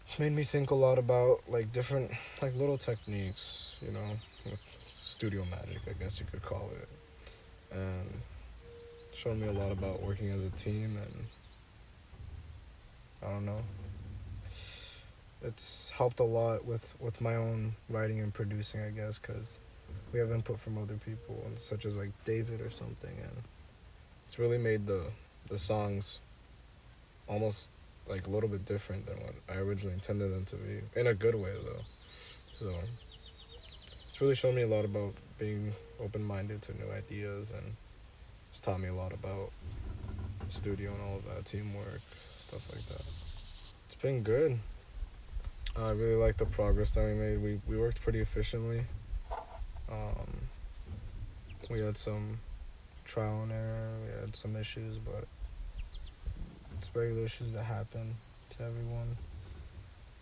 it's made me think a lot about like different like little techniques, you know, with studio magic, I guess you could call it, and showed me a lot about working as a team. And I don't know, it's helped a lot with my own writing and producing, I guess, because we have input from other people, such as like David or something, and it's really made the songs almost like a little bit different than what I originally intended them to be, in a good way though. So it's really shown me a lot about being open-minded to new ideas, and it's taught me a lot about studio and all of that, teamwork, stuff like that. It's been good. I really like the progress that we made. We worked pretty efficiently. We had some trial and error, we had some issues, but it's regular issues that happen to everyone.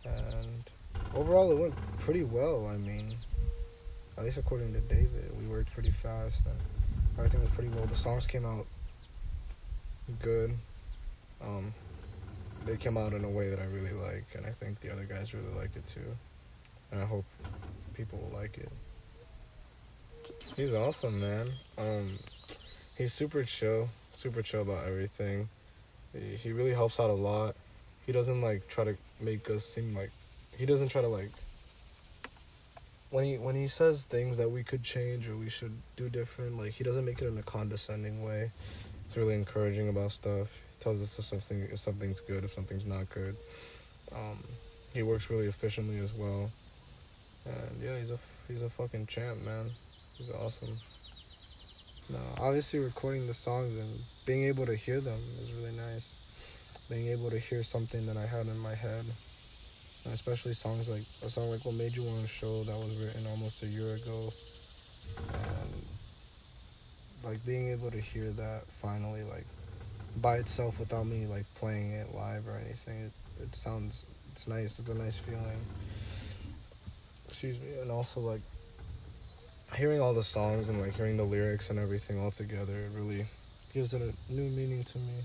And overall it went pretty well. I mean, at least according to David, we worked pretty fast and everything was pretty well. The songs came out good. They came out in a way that I really like, and I think the other guys really like it too. And I hope people will like it. He's awesome, man. He's super chill about everything. He really helps out a lot. He doesn't like try to make us seem like, he doesn't try to like, when he says things that we could change or we should do different, like he doesn't make it in a condescending way. He's really encouraging about stuff. He tells us if something's good, if something's not good. He works really efficiently as well. And yeah, he's a fucking champ, man. He's awesome. No, obviously recording the songs and being able to hear them is really nice. Being able to hear something that I had in my head, and especially songs like a song like "What Made You Want to Show" that was written almost a year ago, and like being able to hear that finally, like by itself without me like playing it live or anything, it's nice. It's a nice feeling. Excuse me. And also like hearing all the songs and like hearing the lyrics and everything all together, it really gives it a new meaning to me.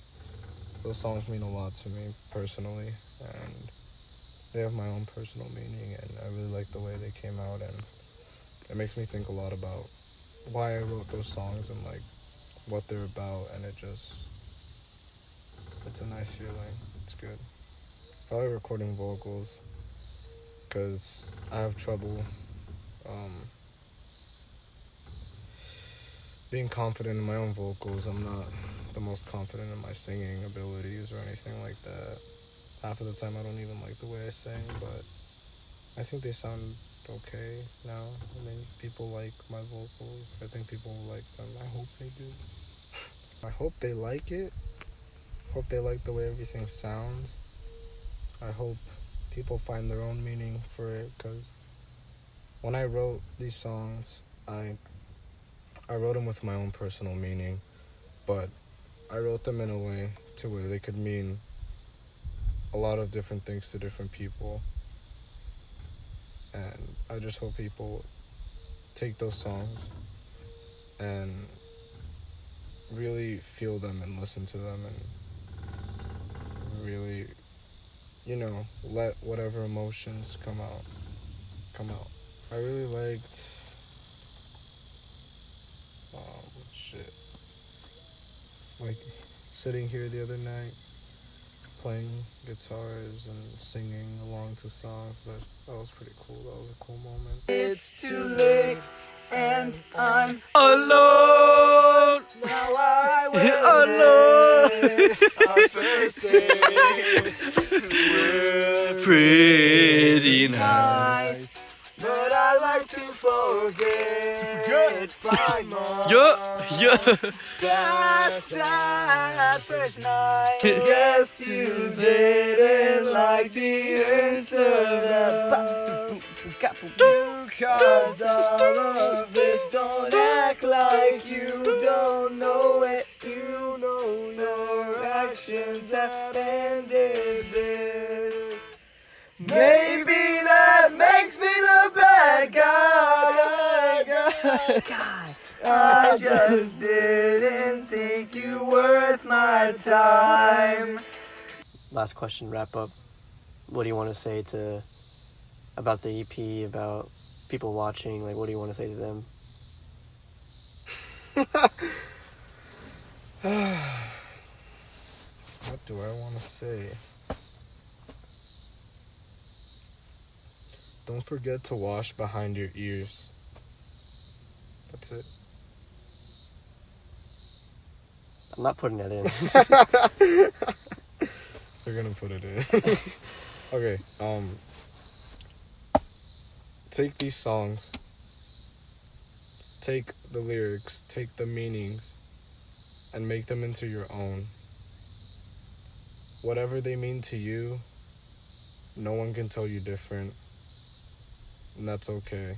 Those songs mean a lot to me personally, and they have my own personal meaning, and I really like the way they came out, and it makes me think a lot about why I wrote those songs and like what they're about, and it's a nice feeling. It's good. Probably recording vocals, because I have trouble being confident in my own vocals. I'm not the most confident in my singing abilities or anything like that. Half of the time I don't even like the way I sing, but I think they sound okay now. I mean, people like my vocals. I think people will like them. I hope they do. I hope they like it. Hope they like the way everything sounds. I hope people find their own meaning for it, because when I wrote these songs, I wrote them with my own personal meaning, but I wrote them in a way to where they could mean a lot of different things to different people. And I just hope people take those songs and really feel them and listen to them and really, you know, let whatever emotions come out. I really liked, like sitting here the other night, playing guitars and singing along to songs. That was pretty cool. That was a cool moment. It's too late and I'm alone. Now I will our first date. We're pretty nice, but I like to forget. Find more. Yeah. That's that first night. Guess you didn't like the Instagram. You caused all of this. Don't act like you don't know it. You know your actions have ended this. Maybe that makes me the bad guy. I just didn't think you worth my time. Last question, wrap up. What do you want to say about the EP, about people watching? Like, what do you want to say to them? What do I want to say? Don't forget to wash behind your ears. That's it. I'm not putting that in. They're gonna put it in. Okay, take these songs, take the lyrics, take the meanings, and make them into your own. Whatever they mean to you, no one can tell you different, and that's okay.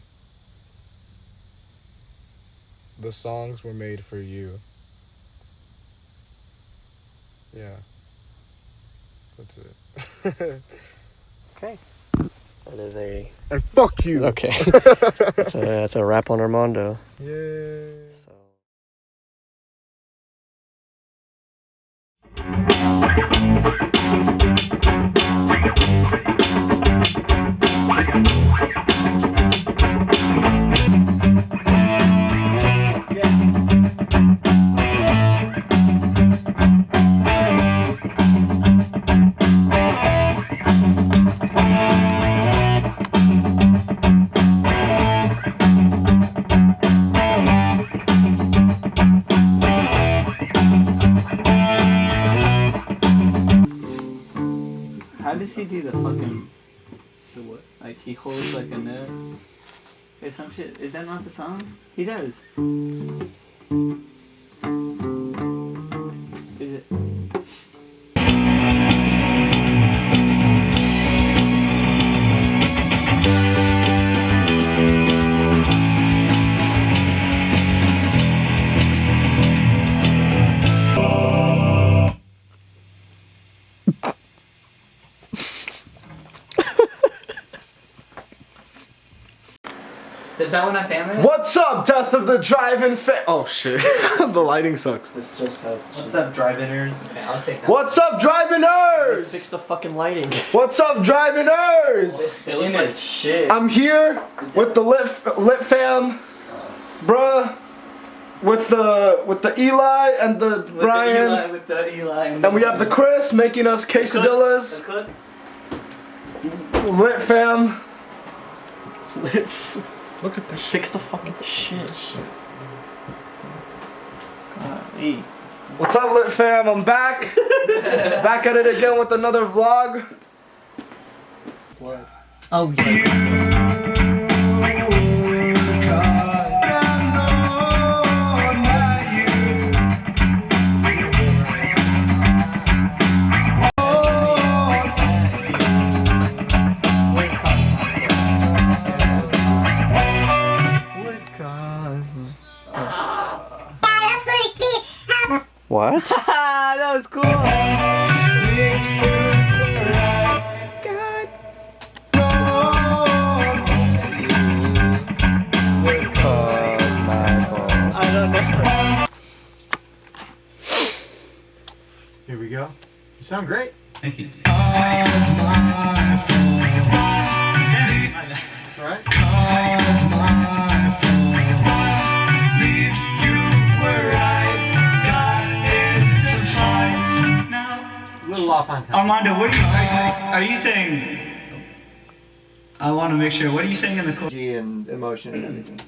The songs were made for you. Yeah. That's it. Okay. That is a... And fuck you! Okay. That's a wrap on Armando. Yeah. So... How does he do the fucking... The what? Like he holds like a note? Or some shit. Is that not the song? He does. Is it? Is that one I family? What's up, Death of the Drive-In Oh shit, the lighting sucks. This just has... What's up, drive-iners? Okay, I'll take that. What's up, Drive-In-ers? Fix the fucking lighting. What's up, Drive-In-ers? It looks like shit. I'm here with the lit fam, bruh, with the Eli and the Brian, With the Eli and we have the Chris making us quesadillas. cook. Lit fam. Look at this shit. Fix the fucking shit. Hey. What's up, Lit fam? I'm back. Back at it again with another vlog. What? Oh, yeah. What? That was cool. I don't know. Here we go. You sound great. Thank you. That's all right. A little off on time. Armando, what are you saying? I want to make sure. What are you saying in the chorus? Energy and emotion and everything.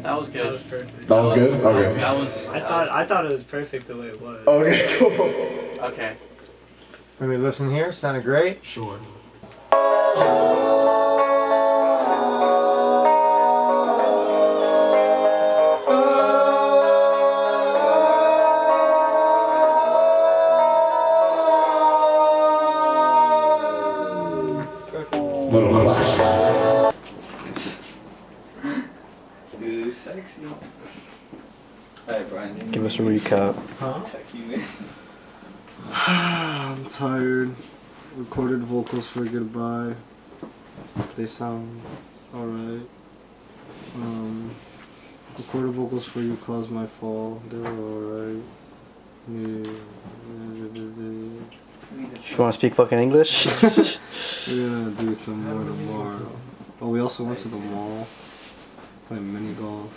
That was good. That was perfect. That was good? Okay. That was. I thought it was perfect the way it was. Okay, cool. Okay. Let me listen here. Sounded great. Sure. Little clash. Dude, sexy. Alright, Brian. Give us a recap. I'm tired. Recorded vocals for Goodbye. They sound alright. Recorded vocals for You Caused My Fall. They were alright. Yeah. You want to speak fucking English? We're gonna do some more tomorrow. Oh, we also went to the mall. Play mini golf.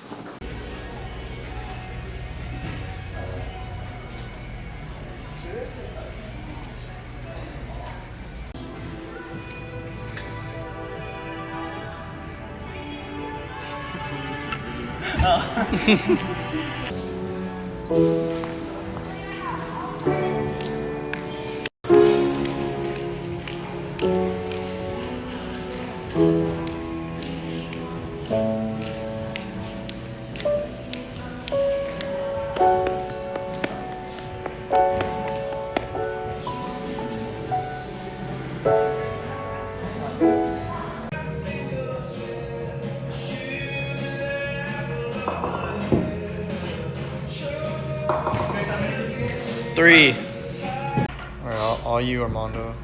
Three. Alright, all you, Armando.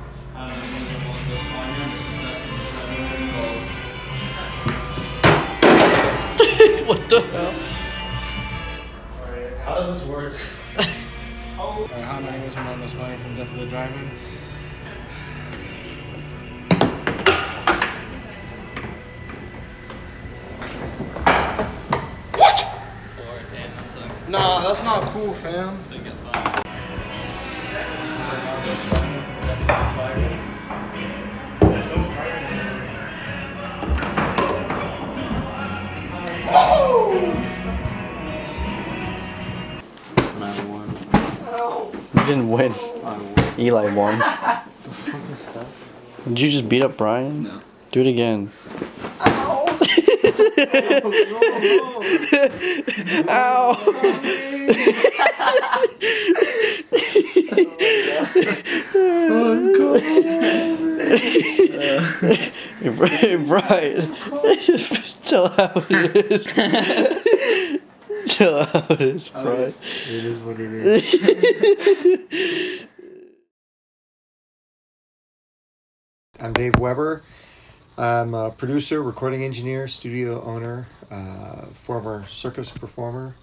What the hell? How does this work? How many was Armando's money from Death of the Driver? Nah, that's not cool, fam. And I won. You didn't win. I won. Eli won. The fuck is that? Did you just beat up Brian? No. Do it again. Hey, Brian, tell how it is. Tell how it is, Brian. It is what it is. I'm Dave Weber. I'm a producer, recording engineer, studio owner, former circus performer,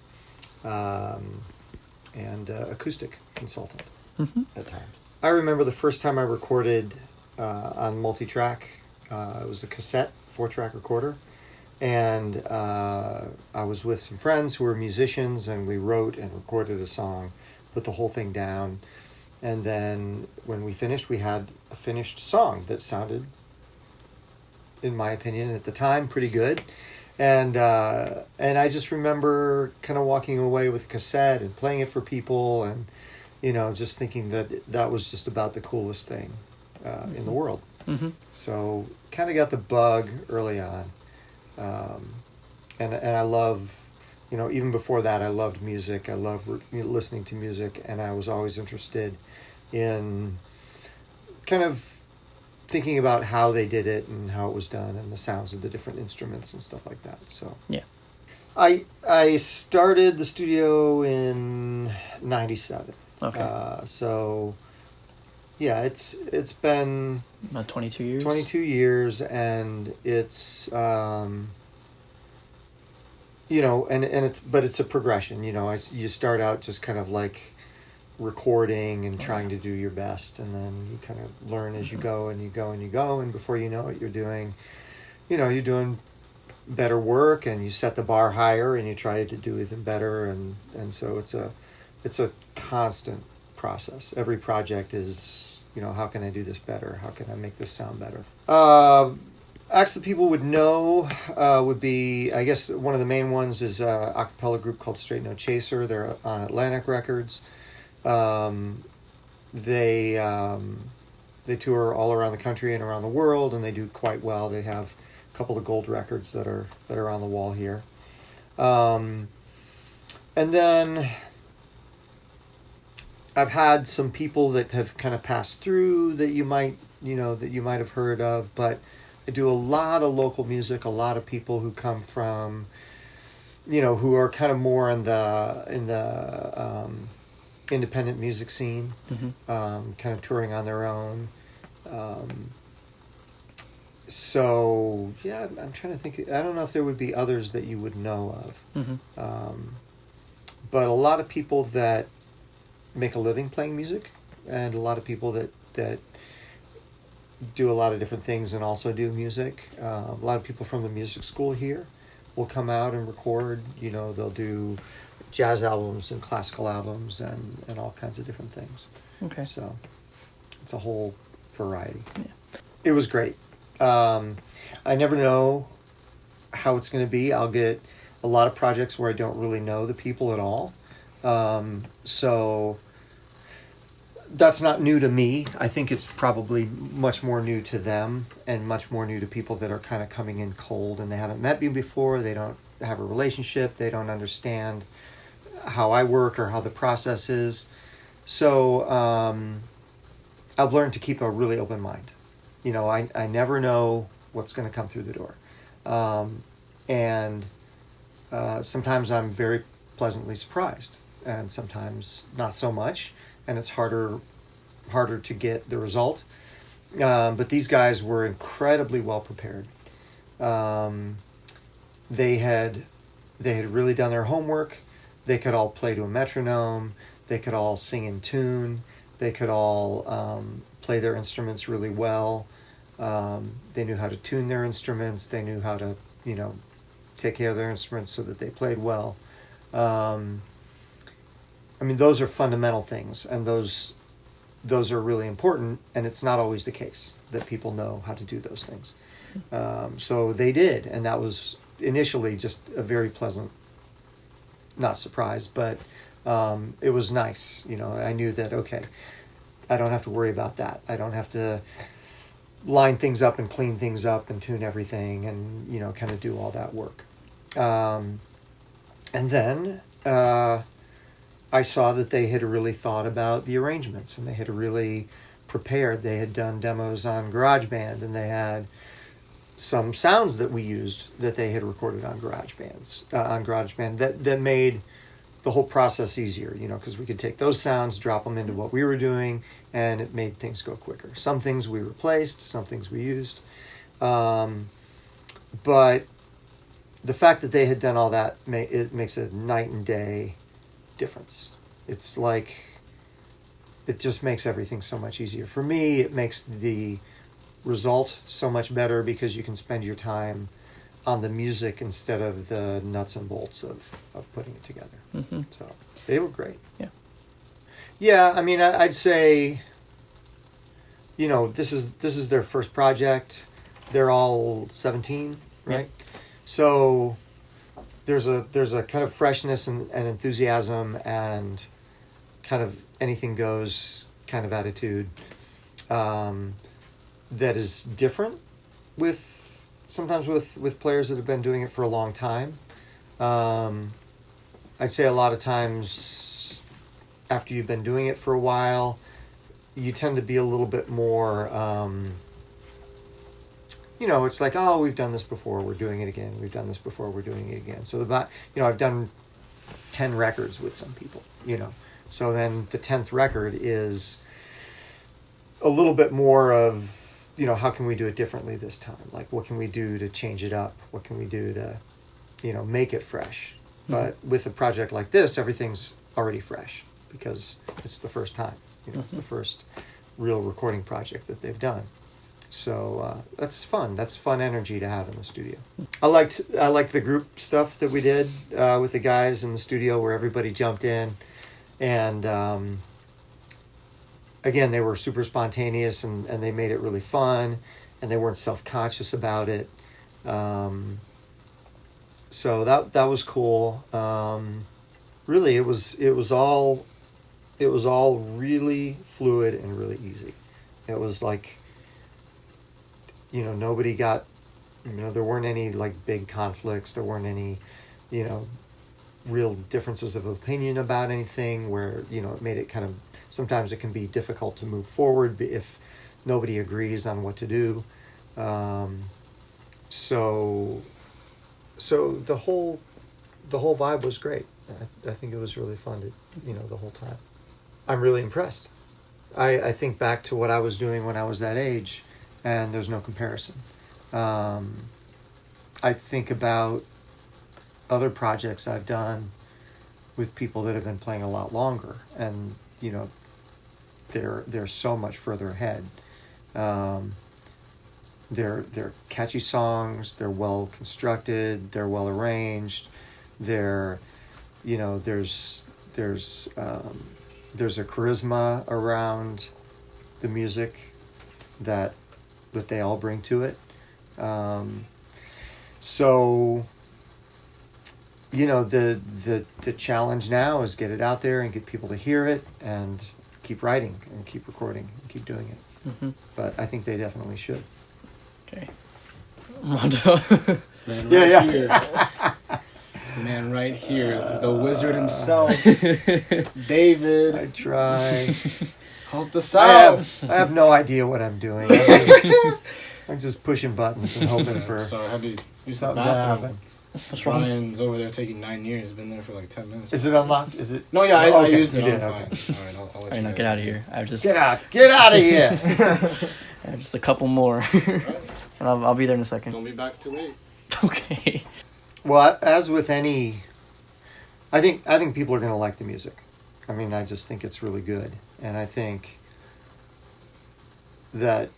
and acoustic consultant at times. I remember the first time I recorded on multi-track. It was a cassette 4-track recorder. And I was with some friends who were musicians, and we wrote and recorded a song, put the whole thing down. And then when we finished, we had a finished song that sounded, in my opinion, at the time, pretty good. And I just remember kind of walking away with a cassette and playing it for people, and, you know, just thinking that was just about the coolest thing in the world. Mm-hmm. So kind of got the bug early on. And I love, you know, even before that, I loved music. I loved listening to music, and I was always interested in kind of thinking about how they did it and how it was done and the sounds of the different instruments and stuff like that. So yeah, I started the studio in '97. Okay. So yeah, it's been about 22 years. 22 years, and it's you know, and it's a progression. You know, you start out just kind of like recording and trying to do your best, and then you kind of learn as you go, and you go and you go, and before you know it, you're doing better work, and you set the bar higher, and you try to do even better, and so it's a constant process. Every project is, you know, how can I do this better? How can I make this sound better? Acts that people would know would be, I guess, one of the main ones is a cappella group called Straight No Chaser. They're on Atlantic Records. They tour all around the country and around the world, and they do quite well. They have a couple of gold records that are on the wall here. And then I've had some people that have kind of passed through that you might have heard of, but I do a lot of local music, a lot of people who come from, you know, who are kind of more in the independent music scene, kind of touring on their own. So yeah, I'm trying to think. I don't know if there would be others that you would know of, but a lot of people that make a living playing music, and a lot of people that do a lot of different things and also do music. A lot of people from the music school here will come out and record. You know, they'll do jazz albums and classical albums and all kinds of different things. Okay. So it's a whole variety. Yeah. It was great. I never know how it's going to be. I'll get a lot of projects where I don't really know the people at all. So that's not new to me. I think it's probably much more new to them, and much more new to people that are kind of coming in cold and they haven't met me before. They don't have a relationship. They don't understand how I work or how the process is. So I've learned to keep a really open mind. You know, I never know what's going to come through the door. And sometimes I'm very pleasantly surprised, and sometimes not so much, and it's harder to get the result. But these guys were incredibly well prepared. They had really done their homework. They could all play to a metronome. They could all sing in tune. They could all play their instruments really well. They knew how to tune their instruments. They knew how to, you know, take care of their instruments so that they played well. I mean, those are fundamental things, and those are really important, and it's not always the case that people know how to do those things. So they did, and that was initially just a very pleasant, not surprise, but it was nice. You know, I knew that, okay, I don't have to worry about that. I don't have to line things up and clean things up and tune everything and, you know, kind of do all that work. And then I saw that they had really thought about the arrangements, and they had really prepared. They had done demos on GarageBand, and they had some sounds that we used that they had recorded on GarageBand that made the whole process easier, you know, because we could take those sounds, drop them into what we were doing, and it made things go quicker. Some things we replaced, some things we used. But the fact that they had done all that, it makes a night and day difference. It's like, it just makes everything so much easier. For me, it makes the result so much better because you can spend your time on the music instead of the nuts and bolts of putting it together. Mm-hmm. So they were great. Yeah. Yeah, I mean, I'd say, you know, this is their first project. They're all 17, right? Yeah. So there's a kind of freshness and enthusiasm and kind of anything goes kind of attitude that is different sometimes with players that have been doing it for a long time. I'd say a lot of times after you've been doing it for a while, you tend to be a little bit more, you know, it's like, oh, we've done this before, we're doing it again. We've done this before, we're doing it again. So you know, I've done 10 records with some people, you know. So then the 10th record is a little bit more of, you know, how can we do it differently this time? Like, what can we do to change it up? What can we do to, you know, make it fresh? Mm-hmm. But with a project like this, everything's already fresh because it's the first time. You know, it's the first real recording project that they've done. So that's fun. That's fun energy to have in the studio. I liked the group stuff that we did with the guys in the studio where everybody jumped in. And again, they were super spontaneous and they made it really fun and they weren't self-conscious about it. So that was cool. Really, it was all really fluid and really easy. It was like, you know, nobody got, you know, there weren't any like big conflicts. There weren't any, you know, real differences of opinion about anything where, you know, it made it kind of, sometimes it can be difficult to move forward if nobody agrees on what to do. So the whole vibe was great. I think it was really fun to, you know, the whole time. I'm really impressed. I think back to what I was doing when I was that age, and there's no comparison. I think about other projects I've done with people that have been playing a lot longer, and you know, they're so much further ahead. They're catchy songs. They're well constructed. They're well arranged. They're, you know, there's a charisma around the music that they all bring to it. So, you know, the challenge now is get it out there and get people to hear it and keep writing and keep recording and keep doing it. Mm-hmm. But I think they definitely should. Okay. Mondo. This man right here. This man right here. The wizard himself. David. I try. Help us out. I have no idea what I'm doing. I'm just pushing buttons and hoping for Sorry, how do you use the something to bathroom? happen. What's wrong? Ryan's over there taking 9 years. Been there for like 10 minutes. Is it unlocked? Is it? No, yeah, I Okay, used it. you did, I'm okay. fine. All right, I'll let Alright, you now guys get out of do here. I have just Get out of here! I have just a couple more, Right. and I'll be there in a second. Don't be back too late. Okay. Well, as with any, I think people are going to like the music. I mean, I just think it's really good, and I think that,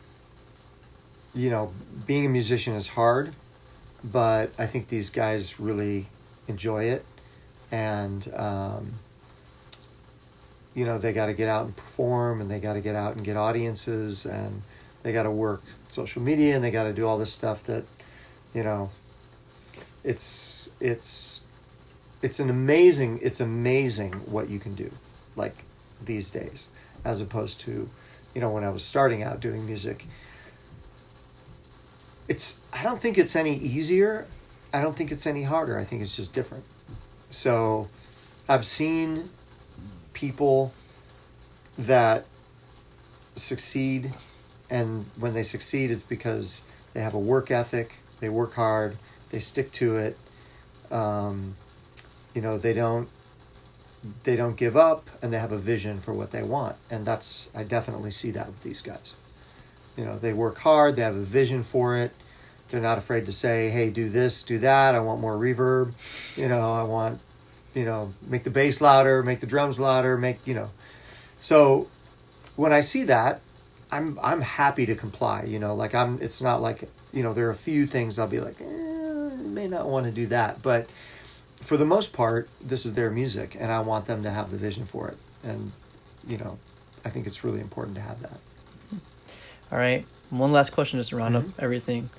you know, being a musician is hard, but I think these guys really enjoy it, and you know, they got to get out and perform, and they got to get out and get audiences, and they got to work social media, and they got to do all this stuff that, you know, it's amazing what you can do, like, these days, as opposed to, you know, when I was starting out doing music. I don't think it's any easier. I don't think it's any harder. I think it's just different. So I've seen people that succeed, and when they succeed, it's because they have a work ethic, they work hard, they stick to it. You know, they don't give up, and they have a vision for what they want. And I definitely see that with these guys. You know, they work hard, they have a vision for it, They're not afraid to say, hey, do this, do that. I want more reverb. I want, make the bass louder, make the drums louder, So when I see that, I'm happy to comply. It's not like, there are a few things I'll be like, may not want to do that. But for the most part, this is their music, and I want them to have the vision for it. And, I think it's really important to have that. All right. One last question just to round up everything.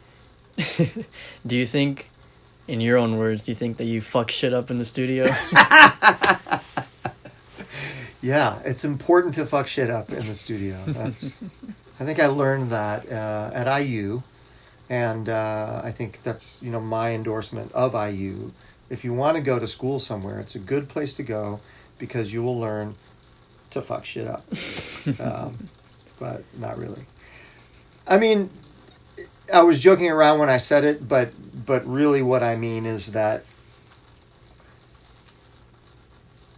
Do you think, in your own words, do you think that you fuck shit up in the studio? Yeah, it's important to fuck shit up in the studio. I think I learned that at IU, and I think that's my endorsement of IU. If you want to go to school somewhere, it's a good place to go because you will learn to fuck shit up. But not really. I mean, I was joking around when I said it, but really what I mean is that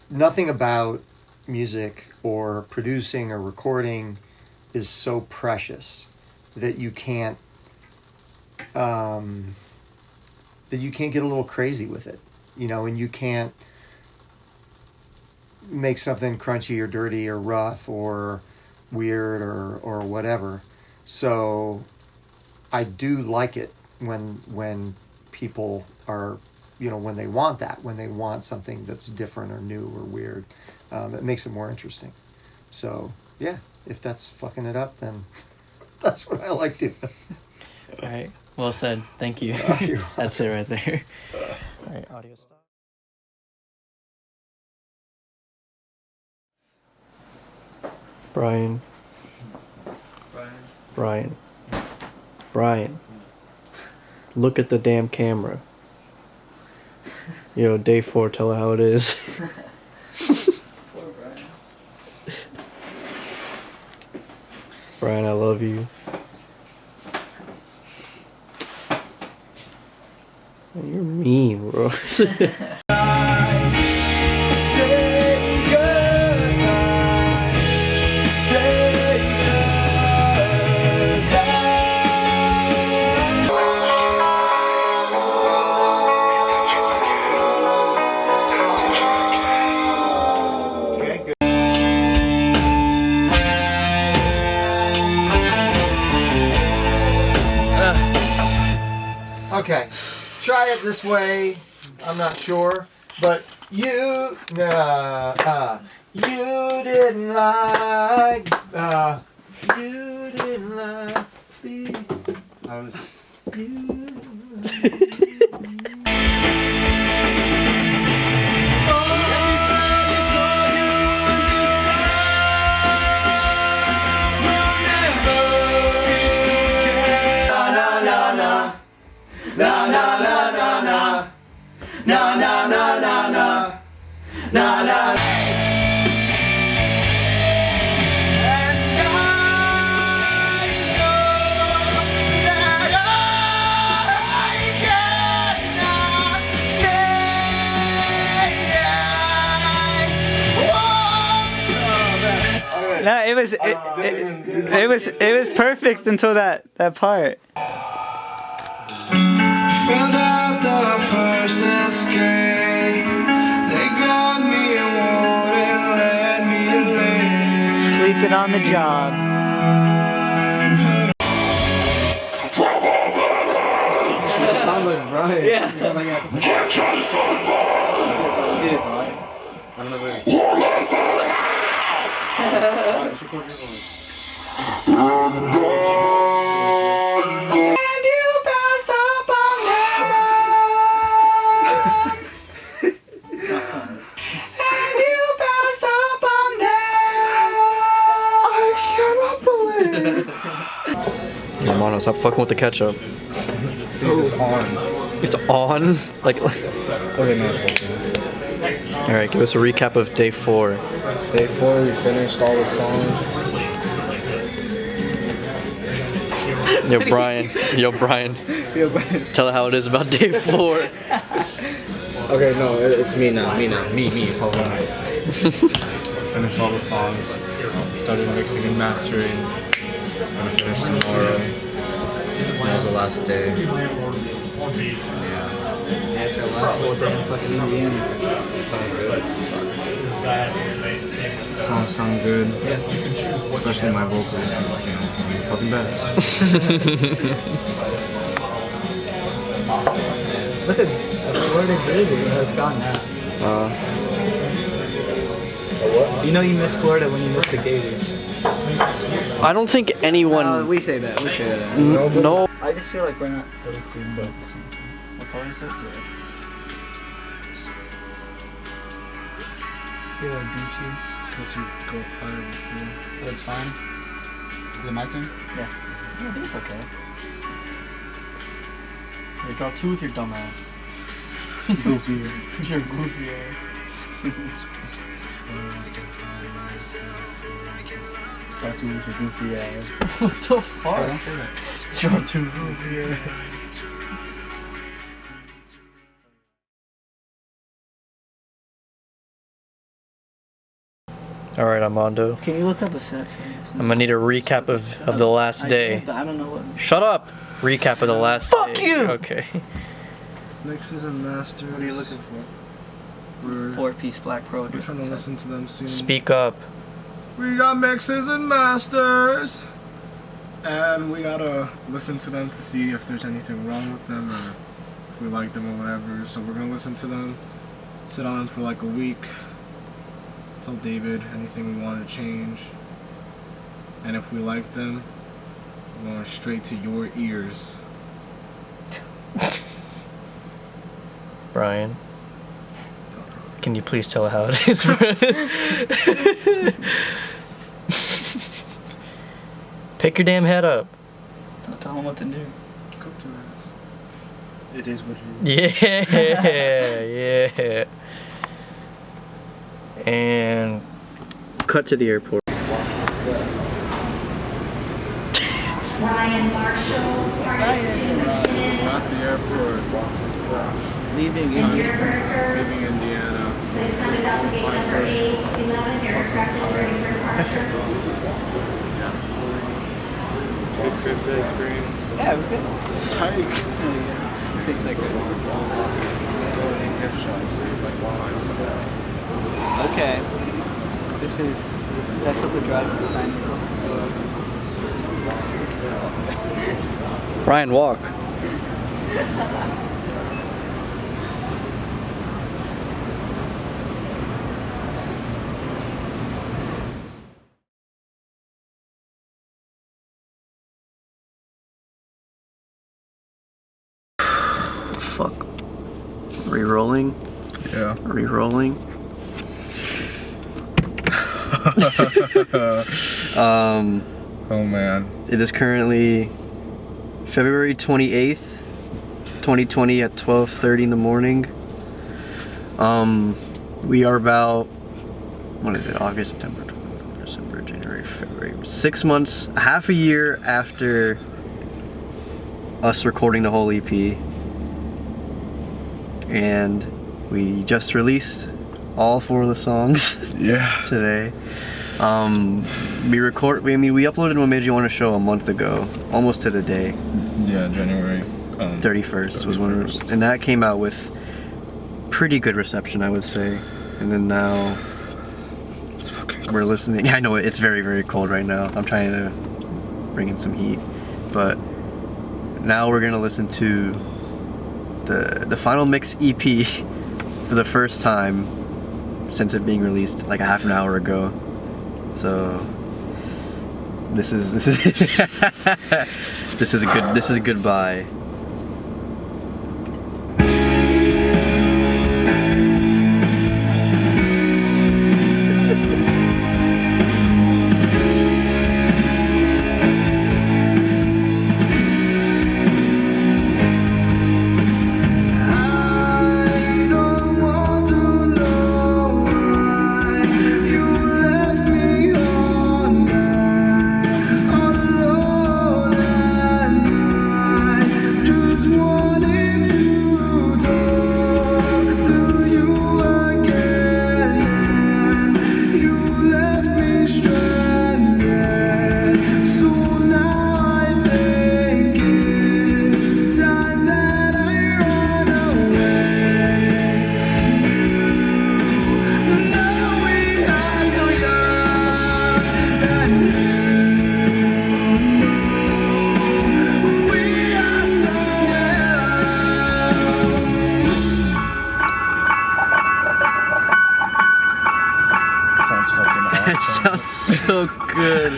nothing about music or producing or recording is so precious that you can't get a little crazy with it, and you can't make something crunchy or dirty or rough or weird or whatever. So I do like it when people are, when they want that, when they want something that's different or new or weird. It makes it more interesting. So, yeah, if that's fucking it up, then that's what I like doing. All right. Well said. Thank you. That's it right there. All right. Audio stop. Brian. Look at the damn camera. Yo, day 4, tell her how it is. Poor Brian. Brian, I love you. You're mean, bro. Okay, try it this way. I'm not sure, but you didn't like me. How was it? Na na na na na na na na na na na na. No, it was perfect until that part. Found out the first escape. They grabbed me and wouldn't let me leave. Sleeping on the job. Sounds like Brian. Yeah. I don't know where. Let's record your voice. Romano, stop fucking with the ketchup. Dude, it's on. It's on? Like Okay, no, it's okay. Alright, give us a recap of day 4. Day 4, we finished all the songs. Yo, Brian. Tell her how it is about day 4. Okay, no, it's me now. Me. It's all right. Finished all the songs. Started mixing and mastering. I'm gonna finish tomorrow. Tomorrow's the last day. Yeah, it's our last full day in fucking Indiana. Sounds good. It sucks. Songs sound good. Especially my vocals. You know, I'm the fucking best. Look at Florida Gator. It's gone now. You know you miss Florida when you miss the Gators. I don't think anyone. We say that. We say that. No. I just feel like we're not really clean about the same thing. What color is it? Feel like Gucci. So it's fine. Is it my turn? Yeah. I think it's okay. You draw two with your dumb ass. Goofy. You're goofy ass. Draw two with your goofy ass. What the fuck? Don't say that. Draw two goofy ass. All right, Armando. Can you look up a set for me? I'm gonna need a recap of the last day. I don't know what. Shut up! Recap of the last day. Fuck you! Okay. Mixes and masters. What are you looking for? We're 4-piece Black Pro. trying to listen to them soon. Speak up. We got mixes and masters. And we gotta listen to them to see if there's anything wrong with them or if we like them or whatever. So we're gonna listen to them, sit on them for like a week, tell David anything we want to change. And if we like them, we're going straight to your ears. Brian, can you please tell how it is? Pick your damn head up. Don't tell him what to do. Cook to us. It is what it is. Yeah, yeah. And cut to the airport. Ryan Marshall, Ryan McKinnon, At the airport. Leaving Leaving Indiana. 600 out the gate number 811, aircraft is ready for departure. Good trip, good experience. Yeah, it was good. Psych. Say second. Gift shop, see if I can find something. Okay. That's what the driver sign Brian, walk. Fuck. Re-rolling? Yeah. Re-rolling? Oh man. It is currently February 28th, 2020 at 12:30 in the morning. We are about, what is it, August, September, October, December, January, February, 6 months, half a year after us recording the whole EP. And we just released all 4 of the songs today. We uploaded What Made You Want to Show a month ago, almost to the day. Yeah, January 31st was when and that came out with pretty good reception, I would say. And then now it's fucking cold. We're listening. I know it's very, very cold right now. I'm trying to bring in some heat, but now we're gonna listen to the final mix EP for the first time since it being released like a half an hour ago. So this is this is a goodbye. It sounds so good.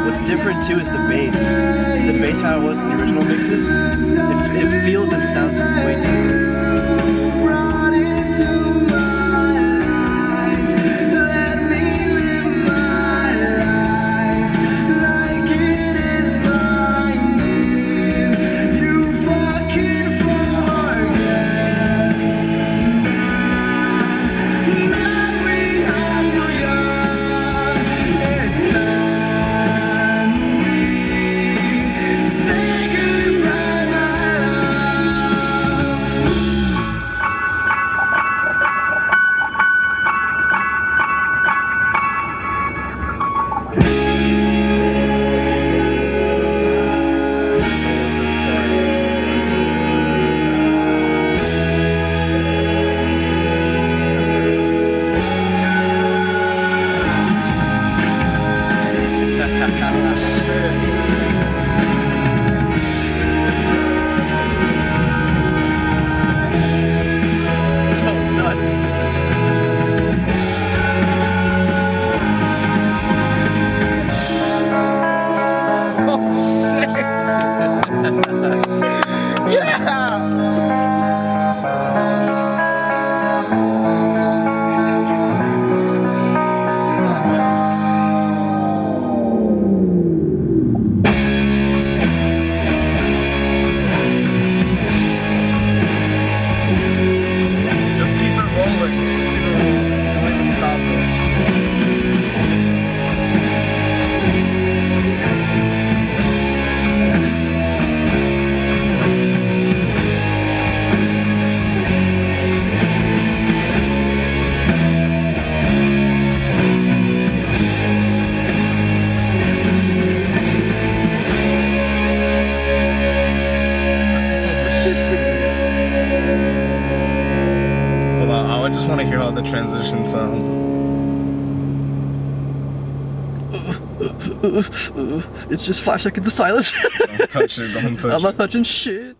What's different too is the bass. The bass, how it was in the original mixes, it feels and sounds way different. I just want to hear how the transition sounds. It's just 5 seconds of silence. Don't touch it, don't touch it. I'm not touching shit.